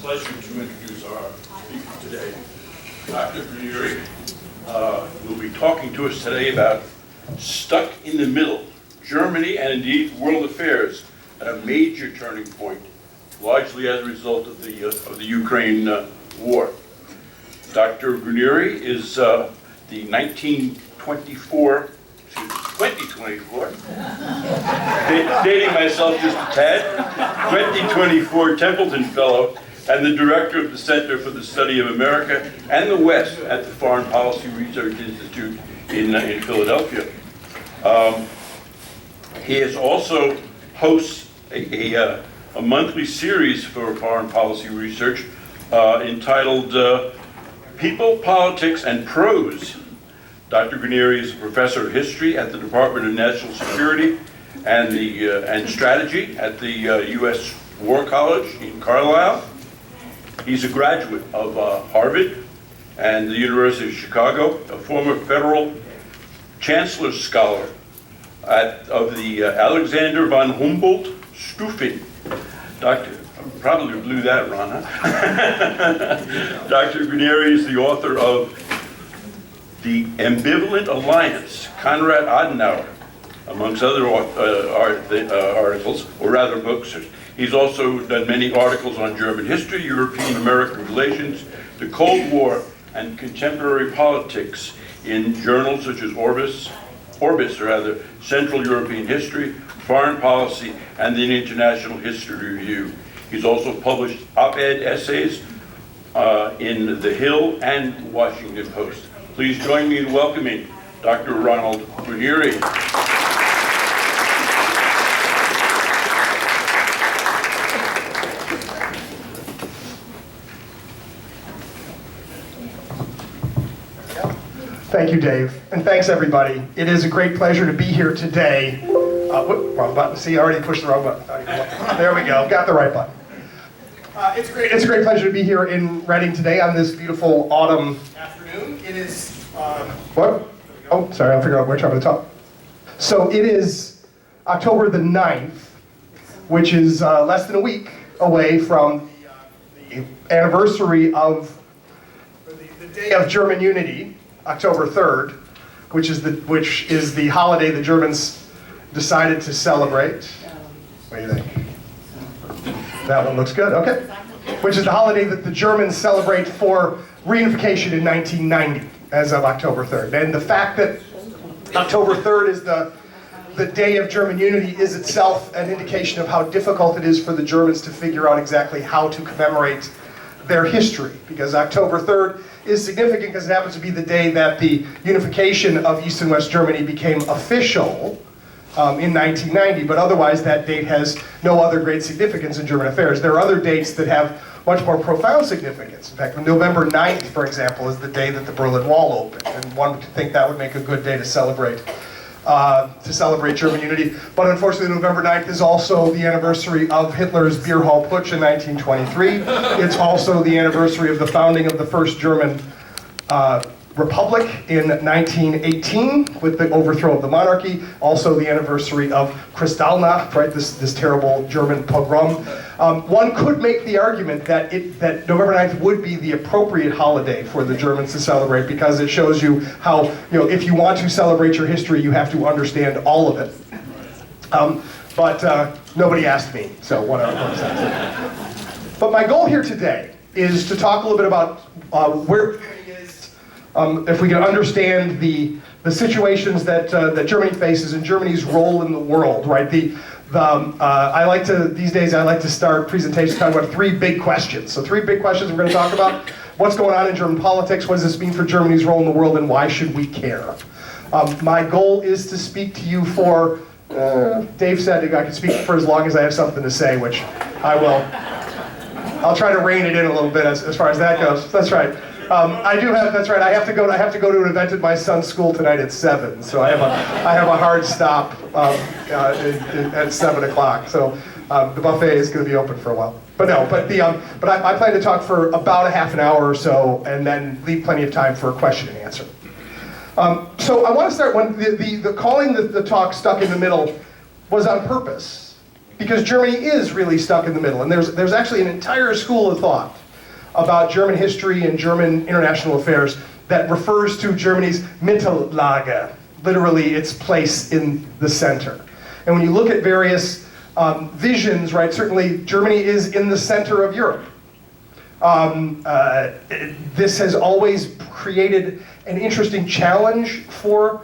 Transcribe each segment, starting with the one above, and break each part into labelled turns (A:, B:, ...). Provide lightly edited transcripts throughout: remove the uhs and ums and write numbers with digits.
A: pleasure to introduce our speaker today, Dr. Granieri. Will be talking to us today about Stuck in the Middle, Germany and indeed world affairs at a major turning point, largely as a result of the Ukraine war. Dr. Granieri is the 2024, dating myself just a tad, 2024 Templeton Fellow and the director of the Center for the Study of America and the West at the Foreign Policy Research Institute in Philadelphia. He has also hosts a monthly series for foreign policy research entitled People, Politics, and Prose. Dr. Granieri is a professor of history at the Department of National Security and Strategy at the U.S. War College in Carlisle. He's a graduate of Harvard and the University of Chicago, a former federal chancellor scholar of the Alexander von Humboldt Stufen. Probably blew that, Ron, huh? Dr. Granieri is the author of The Ambivalent Alliance, Konrad Adenauer, amongst other articles, or rather books. He's also done many articles on German history, European-American relations, the Cold War, and contemporary politics in journals such as Orbis, Central European History, Foreign Policy, and the International History Review. He's also published op-ed essays in The Hill and Washington Post. Please join me in welcoming Dr. Ronald Granieri.
B: Thank you, Dave, and thanks everybody. It is a great pleasure to be here today. Wrong button. See, I already pushed the wrong button. There we go. Got the right button. It's a great pleasure to be here in Reading today on this beautiful autumn afternoon. It is what? Oh, sorry. I'll figure out which I'm going to talk. So it is October the 9th, which is less than a week away from the anniversary of the Day of German Unity, October 3rd, which is the holiday the Germans decided to celebrate. What do you think? That one looks good, okay. Which is the holiday that the Germans celebrate for reunification in 1990 as of October 3rd. And the fact that October 3rd is the Day of German Unity is itself an indication of how difficult it is for the Germans to figure out exactly how to commemorate their history. Because October 3rd is significant because it happens to be the day that the unification of East and West Germany became official in 1990, but otherwise that date has no other great significance in German affairs. There are other dates that have much more profound significance. In fact, November 9th, for example, is the day that the Berlin Wall opened, and one would think that would make a good day to celebrate German unity. But unfortunately, November 9th is also the anniversary of Hitler's beer hall putsch in 1923. It's also the anniversary of the founding of the first German Republic in 1918 with the overthrow of the monarchy. Also the anniversary of Kristallnacht, right? This terrible German pogrom. One could make the argument that November 9th would be the appropriate holiday for the Germans to celebrate because it shows you how, if you want to celebrate your history, you have to understand all of it. But nobody asked me, so whatever. But my goal here today is to talk a little bit about where if we can understand the situations that Germany faces and Germany's role in the world, right? these days I like to start presentations talking about three big questions. So three big questions we're going to talk about. What's going on in German politics? What does this mean for Germany's role in the world? And why should we care? My goal is to speak to you for, Dave said I can speak for as long as I have something to say, which I will. I'll try to rein it in a little bit as far as that goes. That's right. That's right. I have to go to an event at my son's school tonight at 7. So I have a hard stop at 7 o'clock. So the buffet is going to be open for a while. But I plan to talk for about a half an hour or so, and then leave plenty of time for a question and answer. So I want to start when the calling the talk "Stuck in the Middle" was on purpose. because Germany is really stuck in the middle. And there's actually an entire school of thought about German history and German international affairs that refers to Germany's Mittellage, literally its place in the center. And when you look at various visions, right, certainly Germany is in the center of Europe. This has always created an interesting challenge for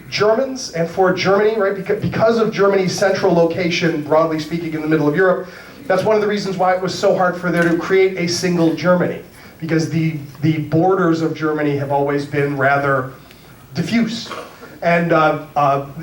B: Germans and for Germany, right? Because of Germany's central location, broadly speaking, in the middle of Europe. That's one of the reasons why it was so hard for there to create a single Germany, because the borders of Germany have always been rather diffuse. And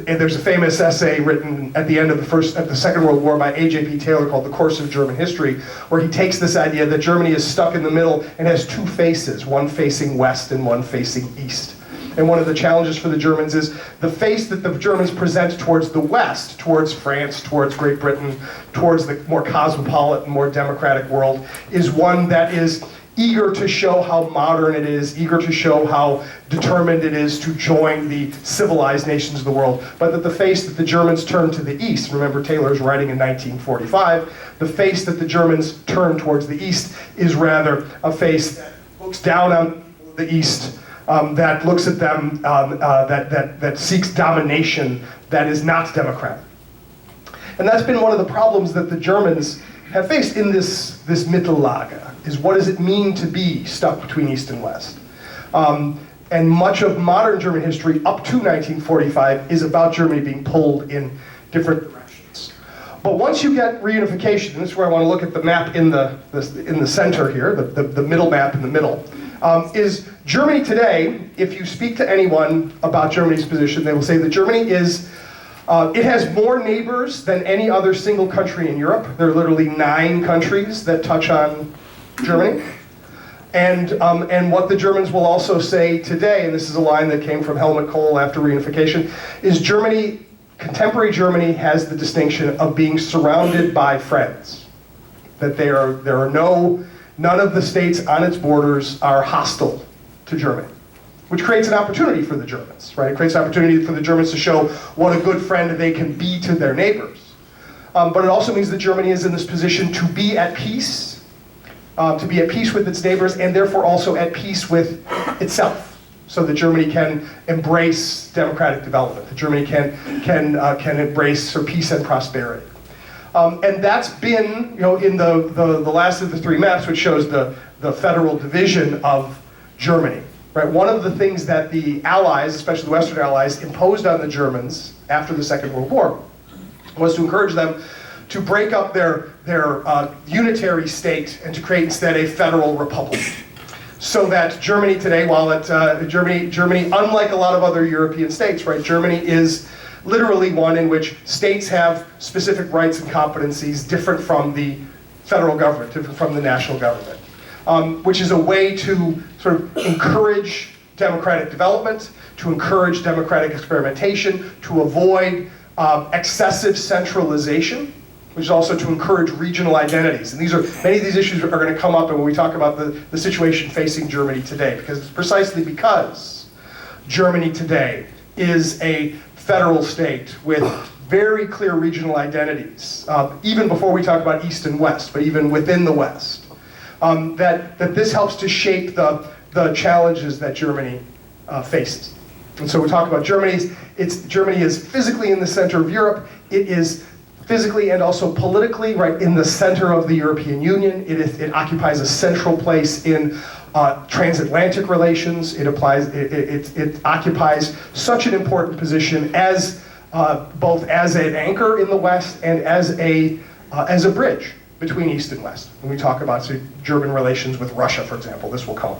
B: there's a famous essay written at the end of the Second World War by A.J.P. Taylor called The Course of German History, where he takes this idea that Germany is stuck in the middle and has two faces, one facing west and one facing east. And one of the challenges for the Germans is the face that the Germans present towards the west, towards France, towards Great Britain, towards the more cosmopolitan, more democratic world, is one that is eager to show how modern it is, eager to show how determined it is to join the civilized nations of the world, but that the face that the Germans turn to the east, remember Taylor's writing in 1945, the face that the Germans turn towards the east is rather a face that looks down on the east, that looks at them, that seeks domination, that is not democratic. And that's been one of the problems that the Germans have faced in this Mittellage, is what does it mean to be stuck between East and West? And much of modern German history up to 1945 is about Germany being pulled in different directions. But once you get reunification, and this is where I want to look at the map in the center here, the middle map in the middle, is Germany today, if you speak to anyone about Germany's position, they will say that Germany is, it has more neighbors than any other single country in Europe. There are literally 9 countries that touch on Germany. And what the Germans will also say today, and this is a line that came from Helmut Kohl after reunification, is Germany, contemporary Germany has the distinction of being surrounded by friends. That none of the states on its borders are hostile to Germany, which creates an opportunity for the Germans, right? It creates an opportunity for the Germans to show what a good friend they can be to their neighbors. But it also means that Germany is in this position to be at peace with its neighbors, and therefore also at peace with itself, so that Germany can embrace democratic development, that Germany can embrace peace and prosperity. And that's been, in the last of the 3 maps, which shows the federal division of Germany. Right? One of the things that the Allies, especially the Western Allies, imposed on the Germans after the Second World War was to encourage them to break up their unitary state and to create instead a federal republic. So that Germany today, Germany, unlike a lot of other European states, right, Germany is literally one in which states have specific rights and competencies different from the federal government, different from the national government, which is a way to sort of encourage democratic development, to encourage democratic experimentation, to avoid excessive centralization, which is also to encourage regional identities. And many of these issues are going to come up when we talk about the situation facing Germany today, because it's precisely because Germany today is a federal state with very clear regional identities, even before we talk about East and West, but even within the West, that this helps to shape the challenges that Germany faces. And so we talk about Germany is physically in the center of Europe. It is physically and also politically right in the center of the European Union. It occupies a central place in transatlantic relations. It occupies such an important position as both as an anchor in the West and as a bridge between East and West. When we talk about German relations with Russia, for example, this will come.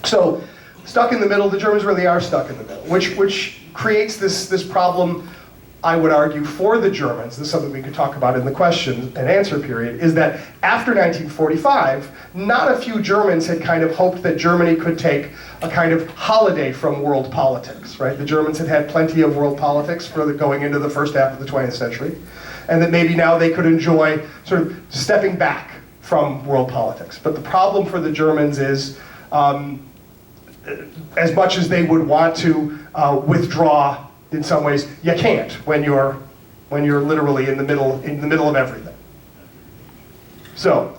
B: So, stuck in the middle, the Germans really are stuck in the middle, which creates this problem, I would argue, for the Germans. This is something we could talk about in the question and answer period, is that after 1945, not a few Germans had kind of hoped that Germany could take a kind of holiday from world politics, right? The Germans had had plenty of world politics for going into the first half of the 20th century, and that maybe now they could enjoy sort of stepping back from world politics. But the problem for the Germans is, as much as they would want to withdraw, in some ways, you can't when you're when you're literally in the middle of everything. So,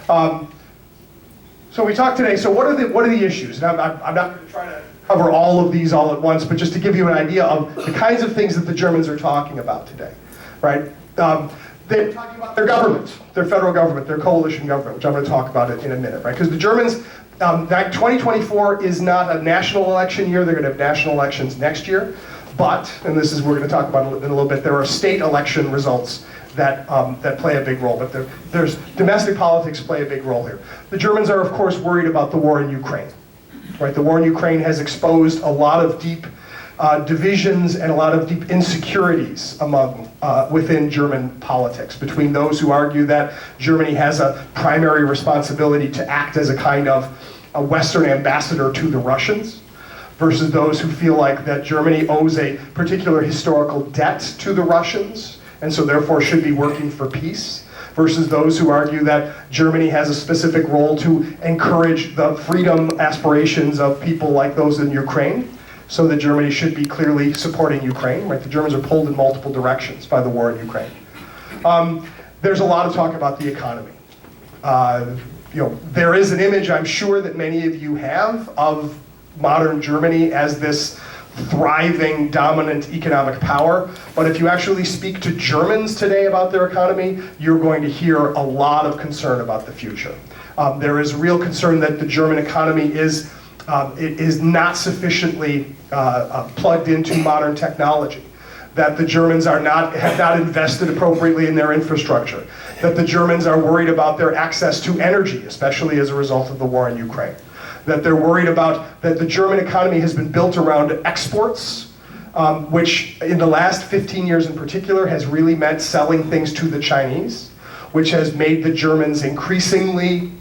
B: so we talked today. So what are the issues? And I'm not going to try to cover all of these all at once, but just to give you an idea of the kinds of things that the Germans are talking about today, right? They're talking about their government, their federal government, their coalition government, which I'm going to talk about it in a minute, right? Because the Germans, 2024 is not a national election year. They're going to have national elections next year. But, and this is, we're going to talk about it in a little bit, there are state election results that play a big role. But there's domestic politics play a big role here. The Germans are, of course, worried about the war in Ukraine. Right? The war in Ukraine has exposed a lot of deep divisions and a lot of deep insecurities within German politics, between those who argue that Germany has a primary responsibility to act as a kind of a Western ambassador to the Russians, versus those who feel like that Germany owes a particular historical debt to the Russians, and so therefore should be working for peace, versus those who argue that Germany has a specific role to encourage the freedom aspirations of people like those in Ukraine, so that Germany should be clearly supporting Ukraine, right? The Germans are pulled in multiple directions by the war in Ukraine. There's a lot of talk about the economy. There is an image, I'm sure, that many of you have of modern Germany as this thriving, dominant economic power. But if you actually speak to Germans today about their economy, you're going to hear a lot of concern about the future. There is real concern that the German economy is not sufficiently plugged into modern technology, that the Germans have not invested appropriately in their infrastructure, that the Germans are worried about their access to energy, especially as a result of the war in Ukraine, that they're worried about that the German economy has been built around exports, which in the last 15 years in particular has really meant selling things to the Chinese, which has made the Germans increasingly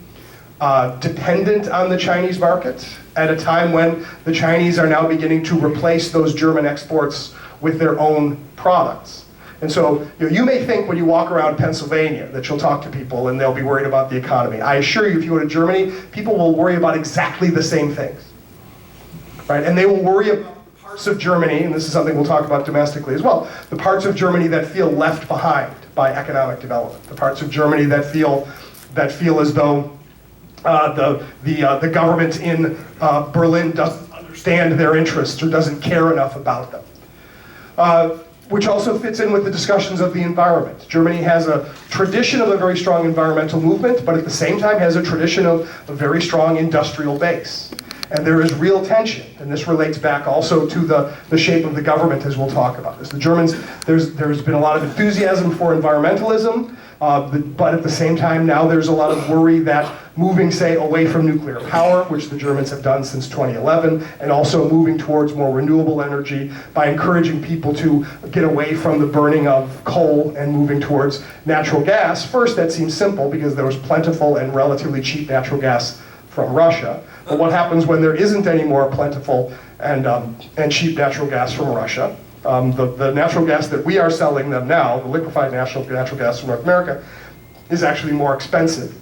B: dependent on the Chinese market at a time when the Chinese are now beginning to replace those German exports with their own products. And so you may think when you walk around Pennsylvania that you'll talk to people and they'll be worried about the economy. I assure you, if you go to Germany, people will worry about exactly the same things, right? And they will worry about the parts of Germany, and this is something we'll talk about domestically as well, the parts of Germany that feel left behind by economic development, the parts of Germany that feel as though the government in Berlin doesn't understand their interests or doesn't care enough about them. Which also fits in with the discussions of the environment. Germany has a tradition of a very strong environmental movement, but at the same time has a tradition of a very strong industrial base. And there is real tension, and this relates back also to the shape of the government, as we'll talk about this. The Germans, there's been a lot of enthusiasm for environmentalism, but at the same time now there's a lot of worry that moving, say, away from nuclear power, which the Germans have done since 2011, and also moving towards more renewable energy by encouraging people to get away from the burning of coal and moving towards natural gas. First, that seems simple because there was plentiful and relatively cheap natural gas from Russia. But what happens when there isn't any more plentiful and cheap natural gas from Russia? The natural gas that we are selling them now, the liquefied natural gas from North America, is actually more expensive,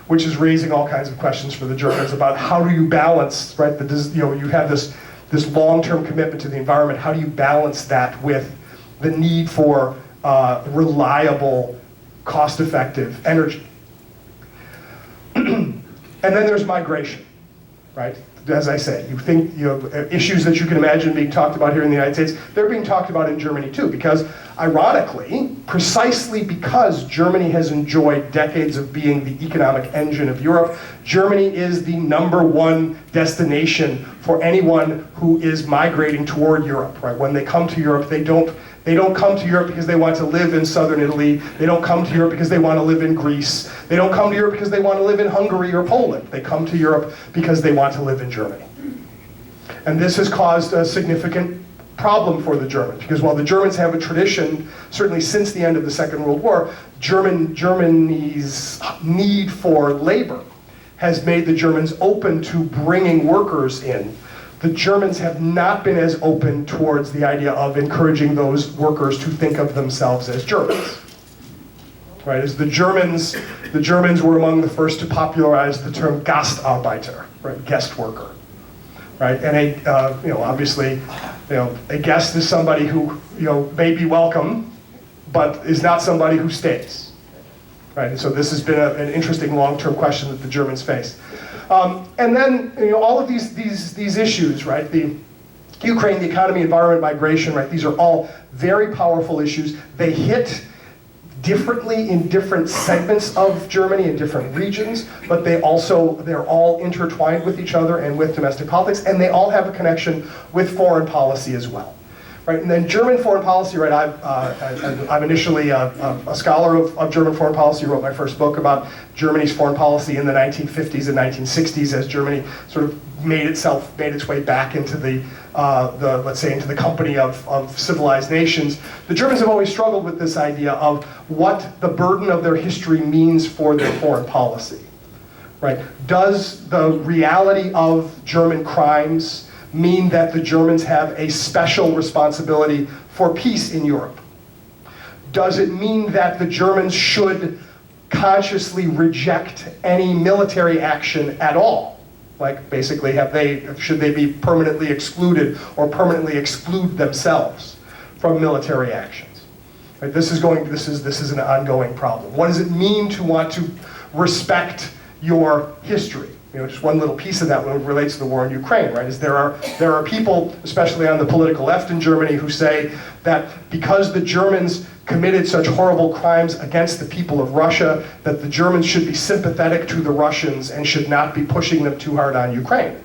B: which is raising all kinds of questions for the Germans about how do you balance, right? You have this long-term commitment to the environment. How do you balance that with the need for reliable, cost-effective energy? And then there's migration, right? As I say, you think issues that you can imagine being talked about here in the United States, they're being talked about in Germany too, because ironically, precisely because Germany has enjoyed decades of being the economic engine of Europe, Germany is the #1 destination for anyone who is migrating toward Europe, right? When they come to Europe, they don't come to Europe because they want to live in southern Italy. They don't come to Europe because they want to live in Greece. They don't come to Europe because they want to live in Hungary or Poland. They come to Europe because they want to live in Germany. And this has caused a significant problem for the Germans, because while the Germans have a tradition, certainly since the end of the Second World War, Germany's need for labor has made the Germans open to bringing workers in. The Germans have not been as open towards the idea of encouraging those workers to think of themselves as Germans. Right? As the Germans were among the first to popularize the term Gastarbeiter, right? Guest worker. Right? And obviously, a guest is somebody who may be welcome, but is not somebody who stays. Right? And so this has been an interesting long-term question that the Germans face. And then, all of these issues, right? The Ukraine, the economy, environment, migration, right? These are all very powerful issues. They hit differently in different segments of Germany, in different regions, but they're all intertwined with each other and with domestic politics, and they all have a connection with foreign policy as well. Right, and then German foreign policy, right, I'm initially a scholar of German foreign policy, wrote my first book about Germany's foreign policy in the 1950s and 1960s as Germany sort of made its way back into let's say, into the company of civilized nations. The Germans have always struggled with this idea of what the burden of their history means for their foreign policy. Right? Does the reality of German crimes mean that the Germans have a special responsibility for peace in Europe? Does it mean that the Germans should consciously reject any military action at all? Like, basically, should they be permanently excluded or permanently exclude themselves from military actions? Right, this is an ongoing problem. What does it mean to want to respect your history? Just one little piece of that relates to the war in Ukraine, right? Is there are people, especially on the political left in Germany, who say that because the Germans committed such horrible crimes against the people of Russia, that the Germans should be sympathetic to the Russians and should not be pushing them too hard on Ukraine.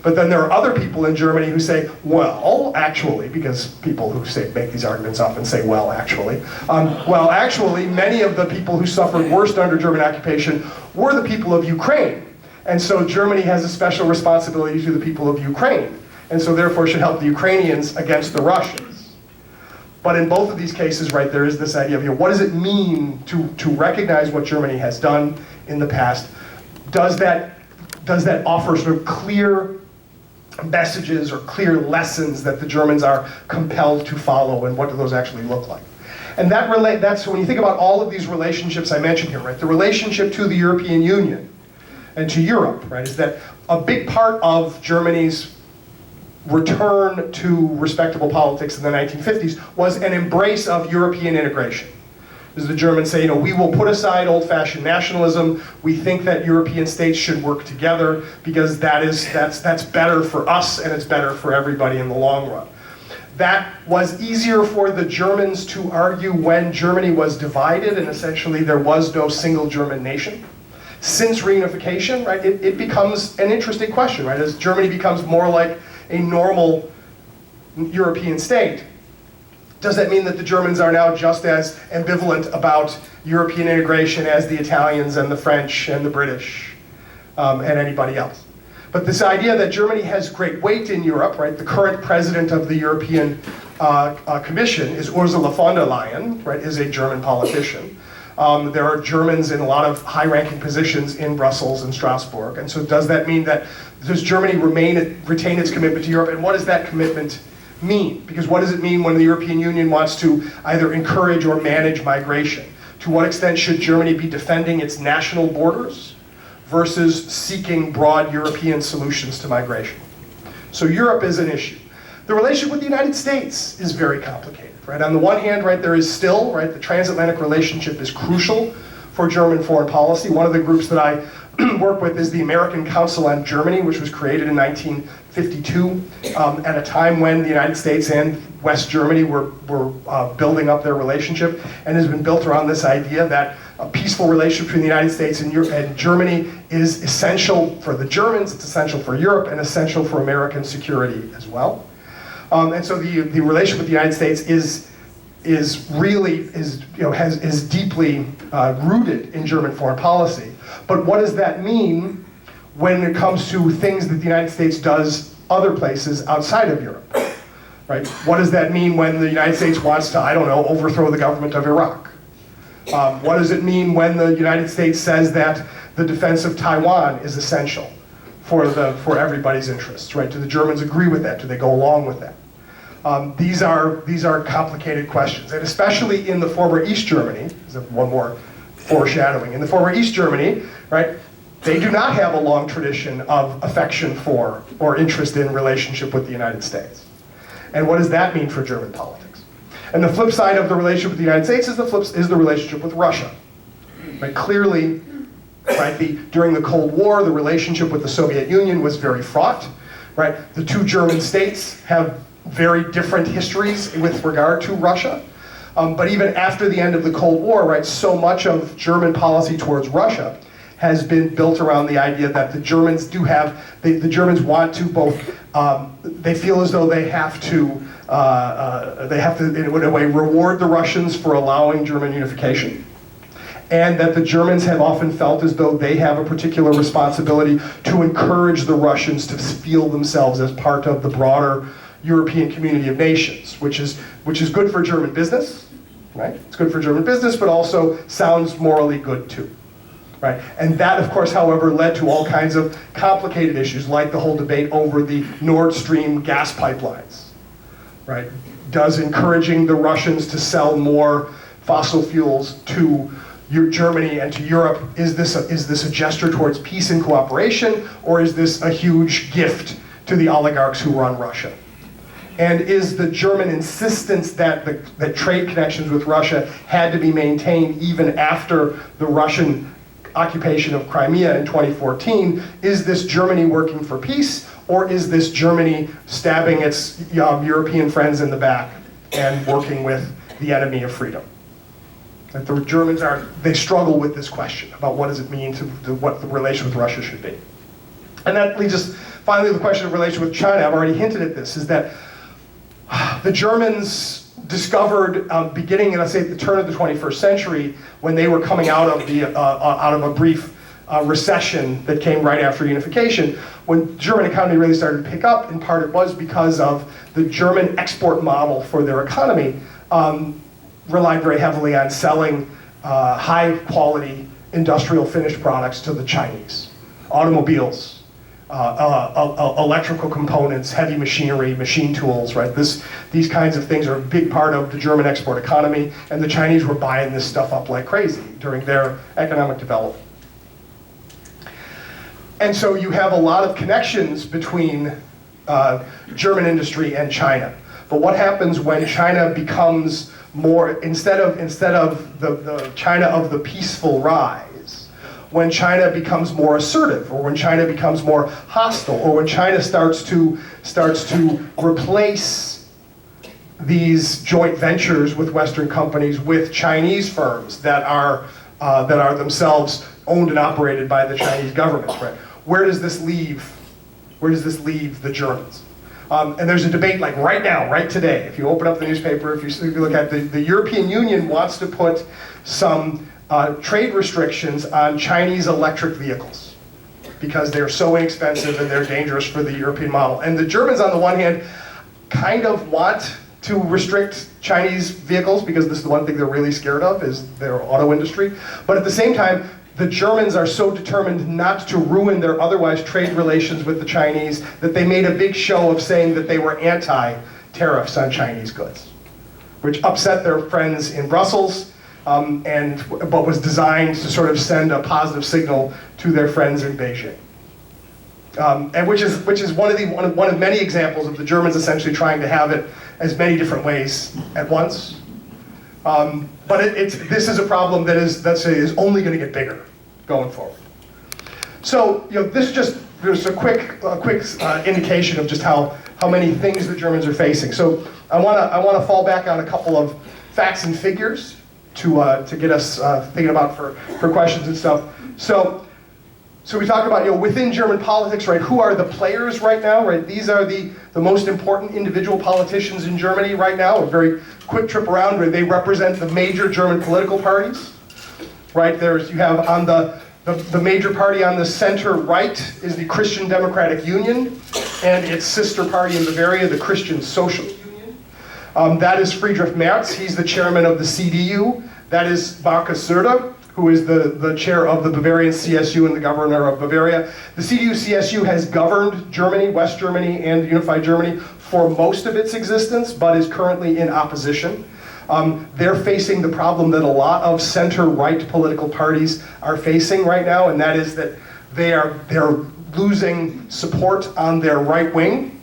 B: But then there are other people in Germany who say, well, actually, because people who make these arguments often say, well, actually. Many of the people who suffered worst under German occupation were the people of Ukraine. And so Germany has a special responsibility to the people of Ukraine. And so therefore should help the Ukrainians against the Russians. But in both of these cases, right, there is this idea of, what does it mean to recognize what Germany has done in the past? Does that offer sort of clear messages or clear lessons that the Germans are compelled to follow, and what do those actually look like? And that's when you think about all of these relationships I mentioned here, right? The relationship to the European Union and to Europe, right, is that a big part of Germany's return to respectable politics in the 1950s was an embrace of European integration. As the Germans say, we will put aside old-fashioned nationalism. We think that European states should work together because that's better for us and it's better for everybody in the long run. That was easier for the Germans to argue when Germany was divided and essentially there was no single German nation. Since reunification, right, it becomes an interesting question, right? As Germany becomes more like a normal European state, does that mean that the Germans are now just as ambivalent about European integration as the Italians and the French and the British and anybody else? But this idea that Germany has great weight in Europe, right? The current president of the European Commission is Ursula von der Leyen, right? Is a German politician. There are Germans in a lot of high-ranking positions in Brussels and Strasbourg. And so does that mean does Germany retain its commitment to Europe? And what does that commitment mean? Because what does it mean when the European Union wants to either encourage or manage migration? To what extent should Germany be defending its national borders versus seeking broad European solutions to migration? So Europe is an issue. The relationship with the United States is very complicated, right? On the one hand, right, there is still, right, the transatlantic relationship is crucial for German foreign policy. One of the groups that I work with is the American Council on Germany, which was created in 1952 at a time when the United States and West Germany were building up their relationship, and has been built around this idea that a peaceful relationship between the United States and Germany is essential for the Germans, it's essential for Europe, and essential for American security as well. And so the relationship with the United States is deeply rooted in German foreign policy. But what does that mean when it comes to things that the United States does other places outside of Europe? Right? What does that mean when the United States wants to, overthrow the government of Iraq? What does it mean when the United States says that the defense of Taiwan is essential for everybody's interests? Right? Do the Germans agree with that? Do they go along with that? These are complicated questions, and especially in the former East Germany. One more foreshadowing. In the former East Germany, right, they do not have a long tradition of affection for or interest in relationship with the United States. And what does that mean for German politics? And the flip side of the relationship with the United States is the relationship with Russia. Right? Clearly, right, during the Cold War, the relationship with the Soviet Union was very fraught. Right? The two German states have very different histories with regard to Russia. But even after the end of the Cold War, right, so much of German policy towards Russia has been built around the idea that the Germans the Germans want to both, they feel as though they have to, in a way, reward the Russians for allowing German unification. And that the Germans have often felt as though they have a particular responsibility to encourage the Russians to feel themselves as part of the broader European community of nations, which is good for German business, right? It's good for German business, but also sounds morally good too, right? And that, of course, however, led to all kinds of complicated issues, like the whole debate over the Nord Stream gas pipelines, right? Does encouraging the Russians to sell more fossil fuels to Germany and to Europe, is this a gesture towards peace and cooperation, or is this a huge gift to the oligarchs who run Russia? And is the German insistence that trade connections with Russia had to be maintained even after the Russian occupation of Crimea in 2014, is this Germany working for peace, or is this Germany stabbing its European friends in the back and working with the enemy of freedom? That the Germans they struggle with this question about what does it mean to what the relation with Russia should be. And that leads us finally to the question of relation with China. I've already hinted at this, is that the Germans discovered, beginning, let's say, at the turn of the 21st century, when they were coming out of a brief recession that came right after unification, when the German economy really started to pick up, in part it was because of the German export model for their economy relied very heavily on selling high-quality industrial finished products to the Chinese. Automobiles, electrical components, heavy machinery, machine tools, right? These kinds of things are a big part of the German export economy, and the Chinese were buying this stuff up like crazy during their economic development. And so you have a lot of connections between German industry and China. But what happens when China becomes more, instead of the China of the peaceful rise, when China becomes more assertive, or when China becomes more hostile, or when China starts to replace these joint ventures with Western companies with Chinese firms that are themselves owned and operated by the Chinese government, right? Where does this leave the Germans? And there's a debate like right now, right today. If you open up the newspaper, if you look at the European Union wants to put some trade restrictions on Chinese electric vehicles because they're so inexpensive and they're dangerous for the European model. And the Germans, on the one hand, kind of want to restrict Chinese vehicles because this is the one thing they're really scared of, is their auto industry. But at the same time, the Germans are so determined not to ruin their otherwise trade relations with the Chinese that they made a big show of saying that they were anti-tariffs on Chinese goods, which upset their friends in Brussels, but was designed to sort of send a positive signal to their friends in Beijing. And which is one of many examples of the Germans essentially trying to have it as many different ways at once. But this is a problem that is only going to get bigger going forward. So this is just a quick indication of just how many things the Germans are facing. So I want to fall back on a couple of facts and figures to get us thinking about for questions and stuff. So we talk about within German politics, right? Who are the players right now, right? These are the most important individual politicians in Germany right now. A very quick trip around where they represent the major German political parties, right? You have on the major party on the center right is the Christian Democratic Union, and its sister party in Bavaria, the Christian Social Union. That is Friedrich Merz. He's the chairman of the CDU. That is Markus Söder, who is the chair of the Bavarian CSU and the governor of Bavaria. The CDU-CSU has governed Germany, West Germany, and unified Germany for most of its existence, but is currently in opposition. They're facing the problem that a lot of center-right political parties are facing right now, and that is that they're losing support on their right wing,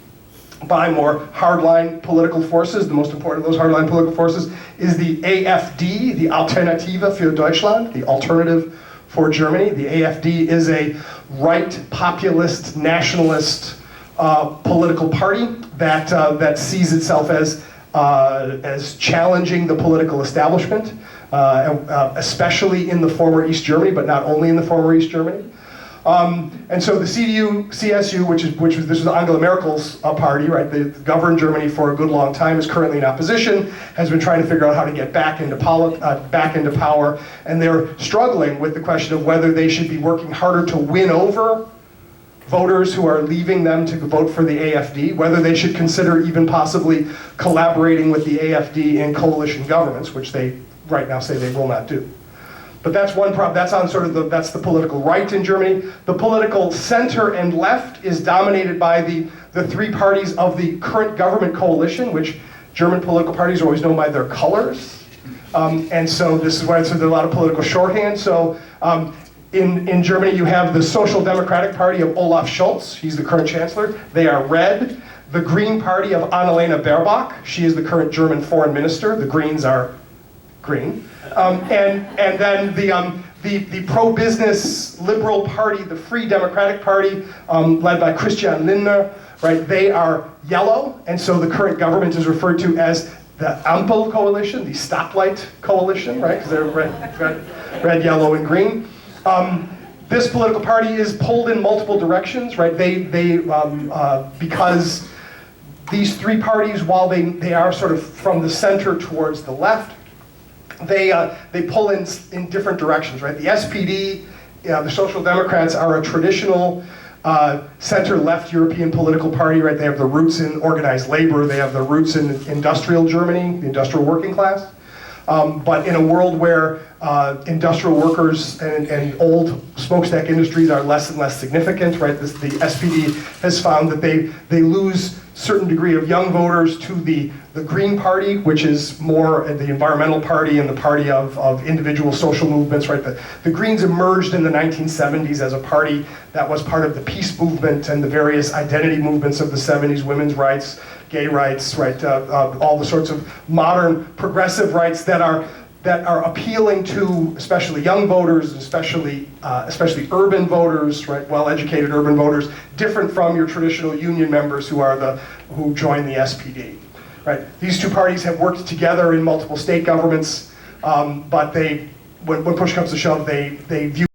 B: by more hardline political forces. The most important of those hardline political forces is the AfD, the Alternative für Deutschland, the Alternative for Germany. The AfD is a right populist nationalist political party that sees itself as challenging the political establishment, especially in the former East Germany, but not only in the former East Germany. And so the CDU-CSU, this was Angela Merkel's party, right? They governed Germany for a good long time, is currently in opposition, has been trying to figure out how to get back into power, and they're struggling with the question of whether they should be working harder to win over voters who are leaving them to vote for the AfD, whether they should consider even possibly collaborating with the AfD in coalition governments, which they right now say they will not do. But that's one problem. That's on sort of that's the political right in Germany. The political center and left is dominated by the three parties of the current government coalition, which German political parties are always known by their colors. And so this is why there's a lot of political shorthand. So in Germany, you have the Social Democratic Party of Olaf Scholz. He's the current chancellor. They are red. The Green Party of Annalena Baerbock. She is the current German foreign minister. The Greens are green. And then the pro-business liberal party, the Free Democratic Party, led by Christian Lindner, right? They are yellow, and so the current government is referred to as the Ampel coalition, the stoplight coalition, right? Because they're red, yellow, and green. This political party is pulled in multiple directions, right? Because these three parties, while they are sort of from the center towards the left, they pull in different directions, right? The SPD, the Social Democrats, are a traditional center-left European political party, right? They have the roots in organized labor. They have the roots in industrial Germany, the industrial working class. But in a world where industrial workers and old smokestack industries are less and less significant, right? The SPD has found that they lose certain degree of young voters to the Green Party, which is more the environmental party and the party of individual social movements, right? The Greens emerged in the 1970s as a party that was part of the peace movement and the various identity movements of the 70s, women's rights, gay rights, right? All the sorts of modern progressive rights that are appealing to especially young voters, especially urban voters, right? Well-educated urban voters, different from your traditional union members who join the SPD, right? These two parties have worked together in multiple state governments, but when push comes to shove, they view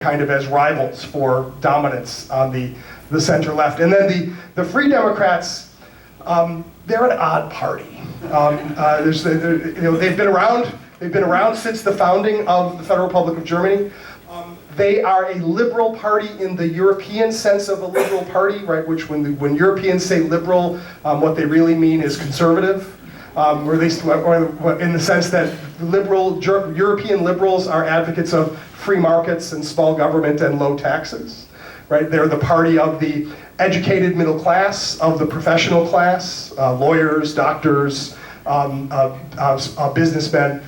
B: kind of as rivals for dominance on the center left. And then the Free Democrats, they're an odd party. They've been around. They've been around since the founding of the Federal Republic of Germany. They are a liberal party in the European sense of a liberal party, right? Which when Europeans say liberal, what they really mean is conservative, or at least in the sense that European liberals are advocates of free markets and small government and low taxes, right? They're the party of the educated middle class, of the professional class, lawyers, doctors, businessmen.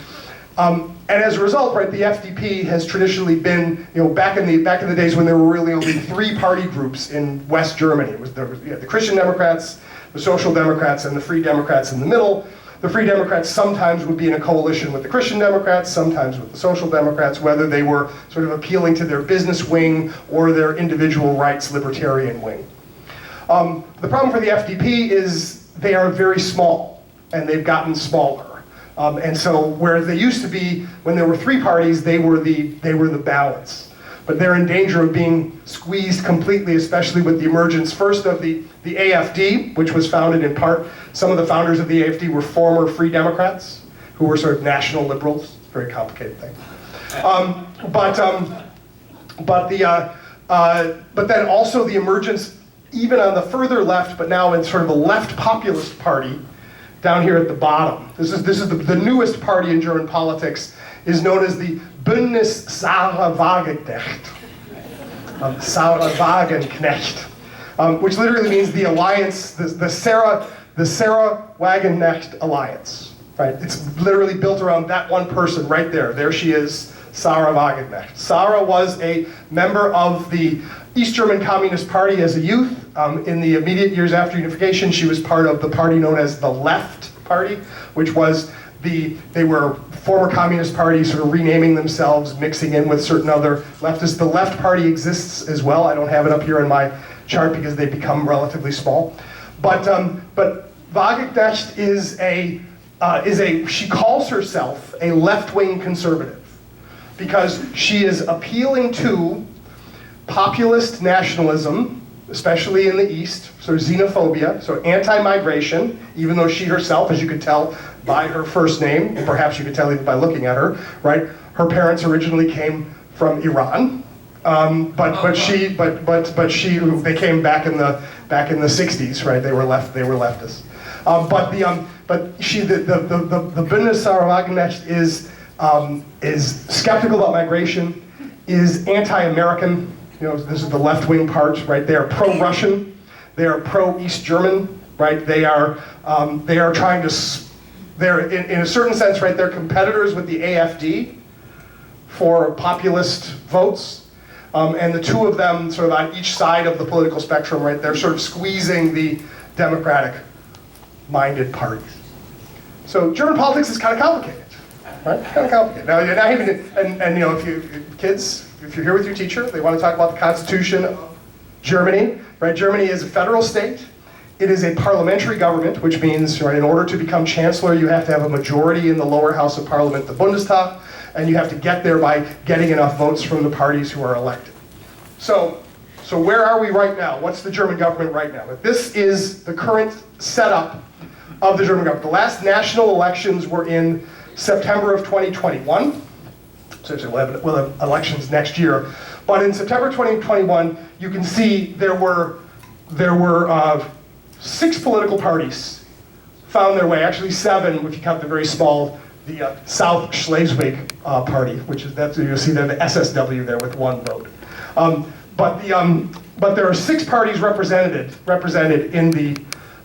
B: And as a result, right, the FDP has traditionally been, back in the days when there were really only three party groups in West Germany. It was the Christian Democrats, the Social Democrats, and the Free Democrats in the middle. The Free Democrats sometimes would be in a coalition with the Christian Democrats, sometimes with the Social Democrats, whether they were sort of appealing to their business wing or their individual rights libertarian wing. The problem for the FDP is they are very small, and they've gotten smaller. And so where they used to be, when there were three parties, they were the balance. But they're in danger of being squeezed completely, especially with the emergence first of the AfD, which was founded in part, some of the founders of the AfD were former Free Democrats, who were sort of national liberals. Very complicated thing. But then also the emergence, even on the further left, but now in sort of a left populist party, down here at the bottom. This is the newest party in German politics, is known as the Bündnis Sarah Wagenknecht. Sarah Wagenknecht, which literally means the alliance, the Sarah Wagenknecht alliance. Right? It's literally built around that one person right there. There she is, Sarah Wagenknecht. Sarah was a member of the East German Communist Party as a youth. In the immediate years after unification, she was part of the party known as the Left Party, which was they were former communist parties sort of renaming themselves, mixing in with certain other leftists. The Left Party exists as well. I don't have it up here in my chart because they become relatively small. But Wagenknecht she calls herself a left-wing conservative because she is appealing to populist nationalism, especially in the East, so xenophobia, so anti-migration, even though she herself, as you could tell by her first name, and perhaps you could tell even by looking at her, right? Her parents originally came from Iran, they came back in the 60s, right? They were leftists. The Bündnis Sarah Wagenknecht is skeptical about migration, is anti-American. You know, this is the left-wing part, right? They are pro-Russian, they are pro-East German, right? They are trying to, they're in a certain sense, right? They're competitors with the AfD for populist votes, and the two of them, sort of on each side of the political spectrum, right? They're sort of squeezing the Democratic-minded parties. So German politics is kind of complicated, right? Kind of complicated. Now and you know, if you're here with your teacher, they want to talk about the Constitution of Germany, right? Germany is a federal state. It is a parliamentary government, which means, right, in order to become chancellor, you have to have a majority in the lower house of parliament, the Bundestag, and you have to get there by getting enough votes from the parties who are elected. So where are we right now? What's the German government right now? This is the current setup of the German government. The last national elections were in September of 2021. So we'll have elections next year. But in September 2021, you can see there were 6 political parties found their way, actually 7 if you count the very small, the South Schleswig party, which is, you'll see there the SSW there with 1 vote. But there are 6 parties represented in the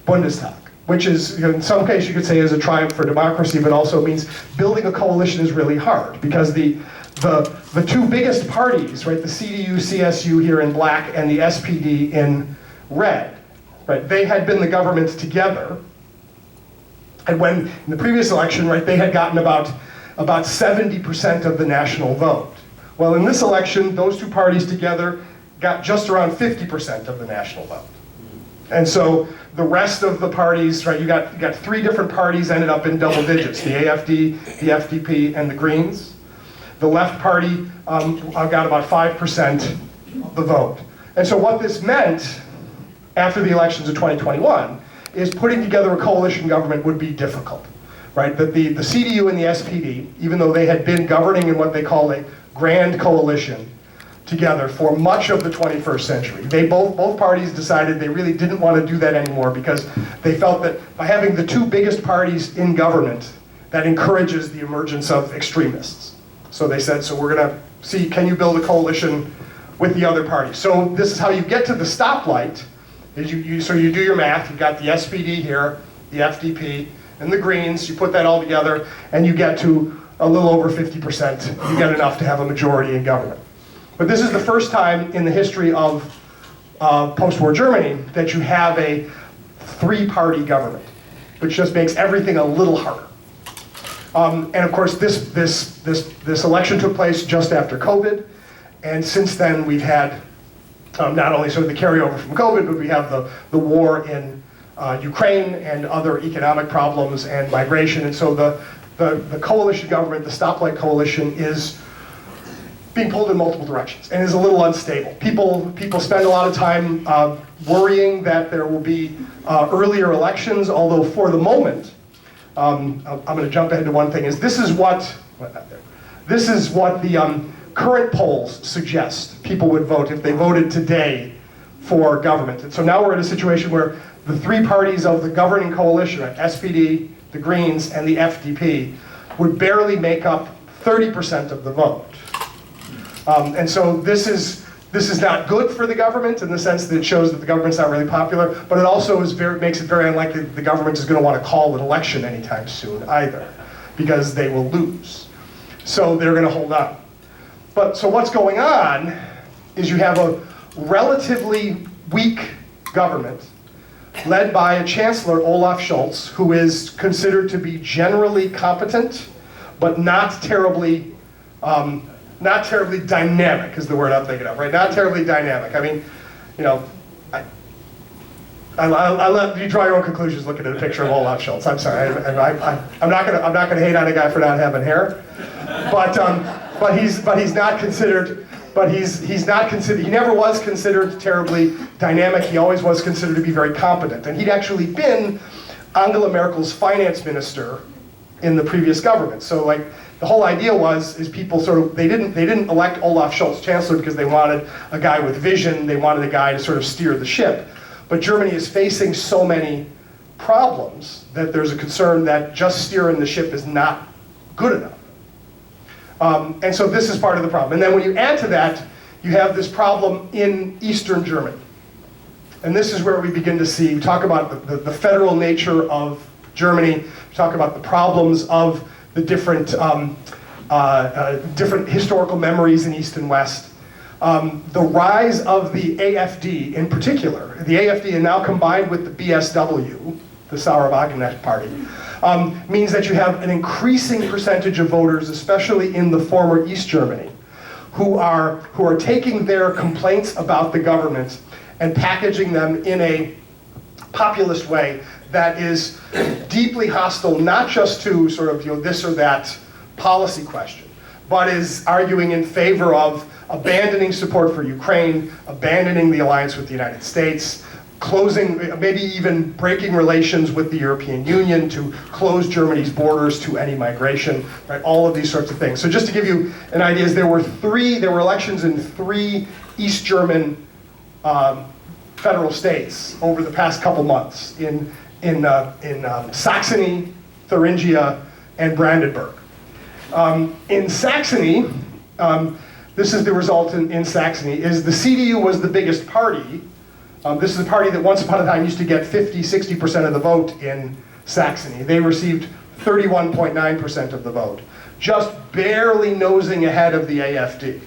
B: Bundestag, which is, you know, in some cases you could say is a triumph for democracy, but also means building a coalition is really hard because the 2 biggest parties, right, the CDU, CSU here in black and the SPD in red, right, they had been the government together. And when, in the previous election, right, they had gotten about 70% of the national vote. Well, in this election, those 2 parties together got just around 50% of the national vote. And so the rest of the parties, right, you got 3 different parties ended up in double digits, the AfD, the FDP, and the Greens. The Left Party got about 5% of the vote. And so what this meant after the elections of 2021 is putting together a coalition government would be difficult, right? That the CDU and the SPD, even though they had been governing in what they call a grand coalition together for much of the 21st century, both parties decided they really didn't want to do that anymore because they felt that by having the 2 biggest parties in government, that encourages the emergence of extremists. So they said, so we're going to see, can you build a coalition with the other parties? So this is how you get to the stoplight. Is so you do your math, you've got the SPD here, the FDP, and the Greens, you put that all together, and you get to a little over 50%. You get enough to have a majority in government. But this is the first time in the history of post-war Germany that you have a 3-party government, which just makes everything a little harder. And of course, this election took place just after COVID, and since then we've had not only sort of the carryover from COVID, but we have the war in Ukraine and other economic problems and migration. And so the coalition government, the stoplight coalition, is being pulled in multiple directions and is a little unstable. People spend a lot of time worrying that there will be earlier elections, although for the moment, I'm going to jump ahead to one thing, is this is what the current polls suggest people would vote if they voted today for government. And so now we're in a situation where the 3 parties of the governing coalition, right, SPD, the Greens, and the FDP, would barely make up 30% of the vote. And so this is not good for the government in the sense that it shows that the government's not really popular, but it also makes it very unlikely that the government is going to want to call an election anytime soon either, because they will lose. So they're going to hold out. So what's going on is you have a relatively weak government led by a chancellor, Olaf Scholz, who is considered to be generally competent, but not terribly dynamic is the word I'm thinking of, right? Not terribly dynamic. I mean, you know, I let you draw your own conclusions looking at a picture of Olaf Scholz. I'm sorry, I'm not gonna hate on a guy for not having hair, but he's not considered. But he's not considered. He never was considered terribly dynamic. He always was considered to be very competent, and he'd actually been Angela Merkel's finance minister in the previous government. So like the whole idea is people sort of they didn't elect Olaf Scholz chancellor because they wanted a guy with vision. They wanted a guy to sort of steer the ship. But Germany is facing so many problems that there's a concern that just steering the ship is not good enough. And so this is part of the problem. And then when you add to that, you have this problem in Eastern Germany. And this is where we begin to see, we talk about the federal nature of Germany, we talk about the problems of the different historical memories in East and West. The rise of the AfD in particular, the AfD and now combined with the BSW, the Sauerwagener Party, means that you have an increasing percentage of voters, especially in the former East Germany, who are taking their complaints about the government and packaging them in a populist way that is deeply hostile, not just to sort of this or that policy question, but is arguing in favor of abandoning support for Ukraine, abandoning the alliance with the United States, closing, maybe even breaking relations with the European Union to close Germany's borders to any migration, right? All of these sorts of things. So just to give you an idea, there were elections in 3 East German federal states over the past couple months in Saxony, Thuringia, and Brandenburg. In Saxony, this is the result in Saxony, is the CDU was the biggest party. This is a party that once upon a time used to get 50-60% of the vote in Saxony. They received 31.9% of the vote, just barely nosing ahead of the AfD.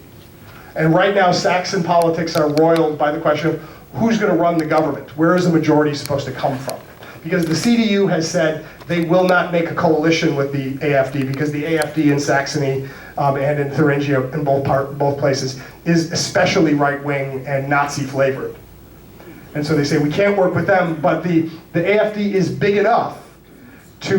B: And right now, Saxon politics are roiled by the question of who's going to run the government? Where is the majority supposed to come from? Because the CDU has said they will not make a coalition with the AfD because the AfD in Saxony and in Thuringia, in both places, is especially right-wing and Nazi-flavored. And so they say we can't work with them, but the AfD is big enough to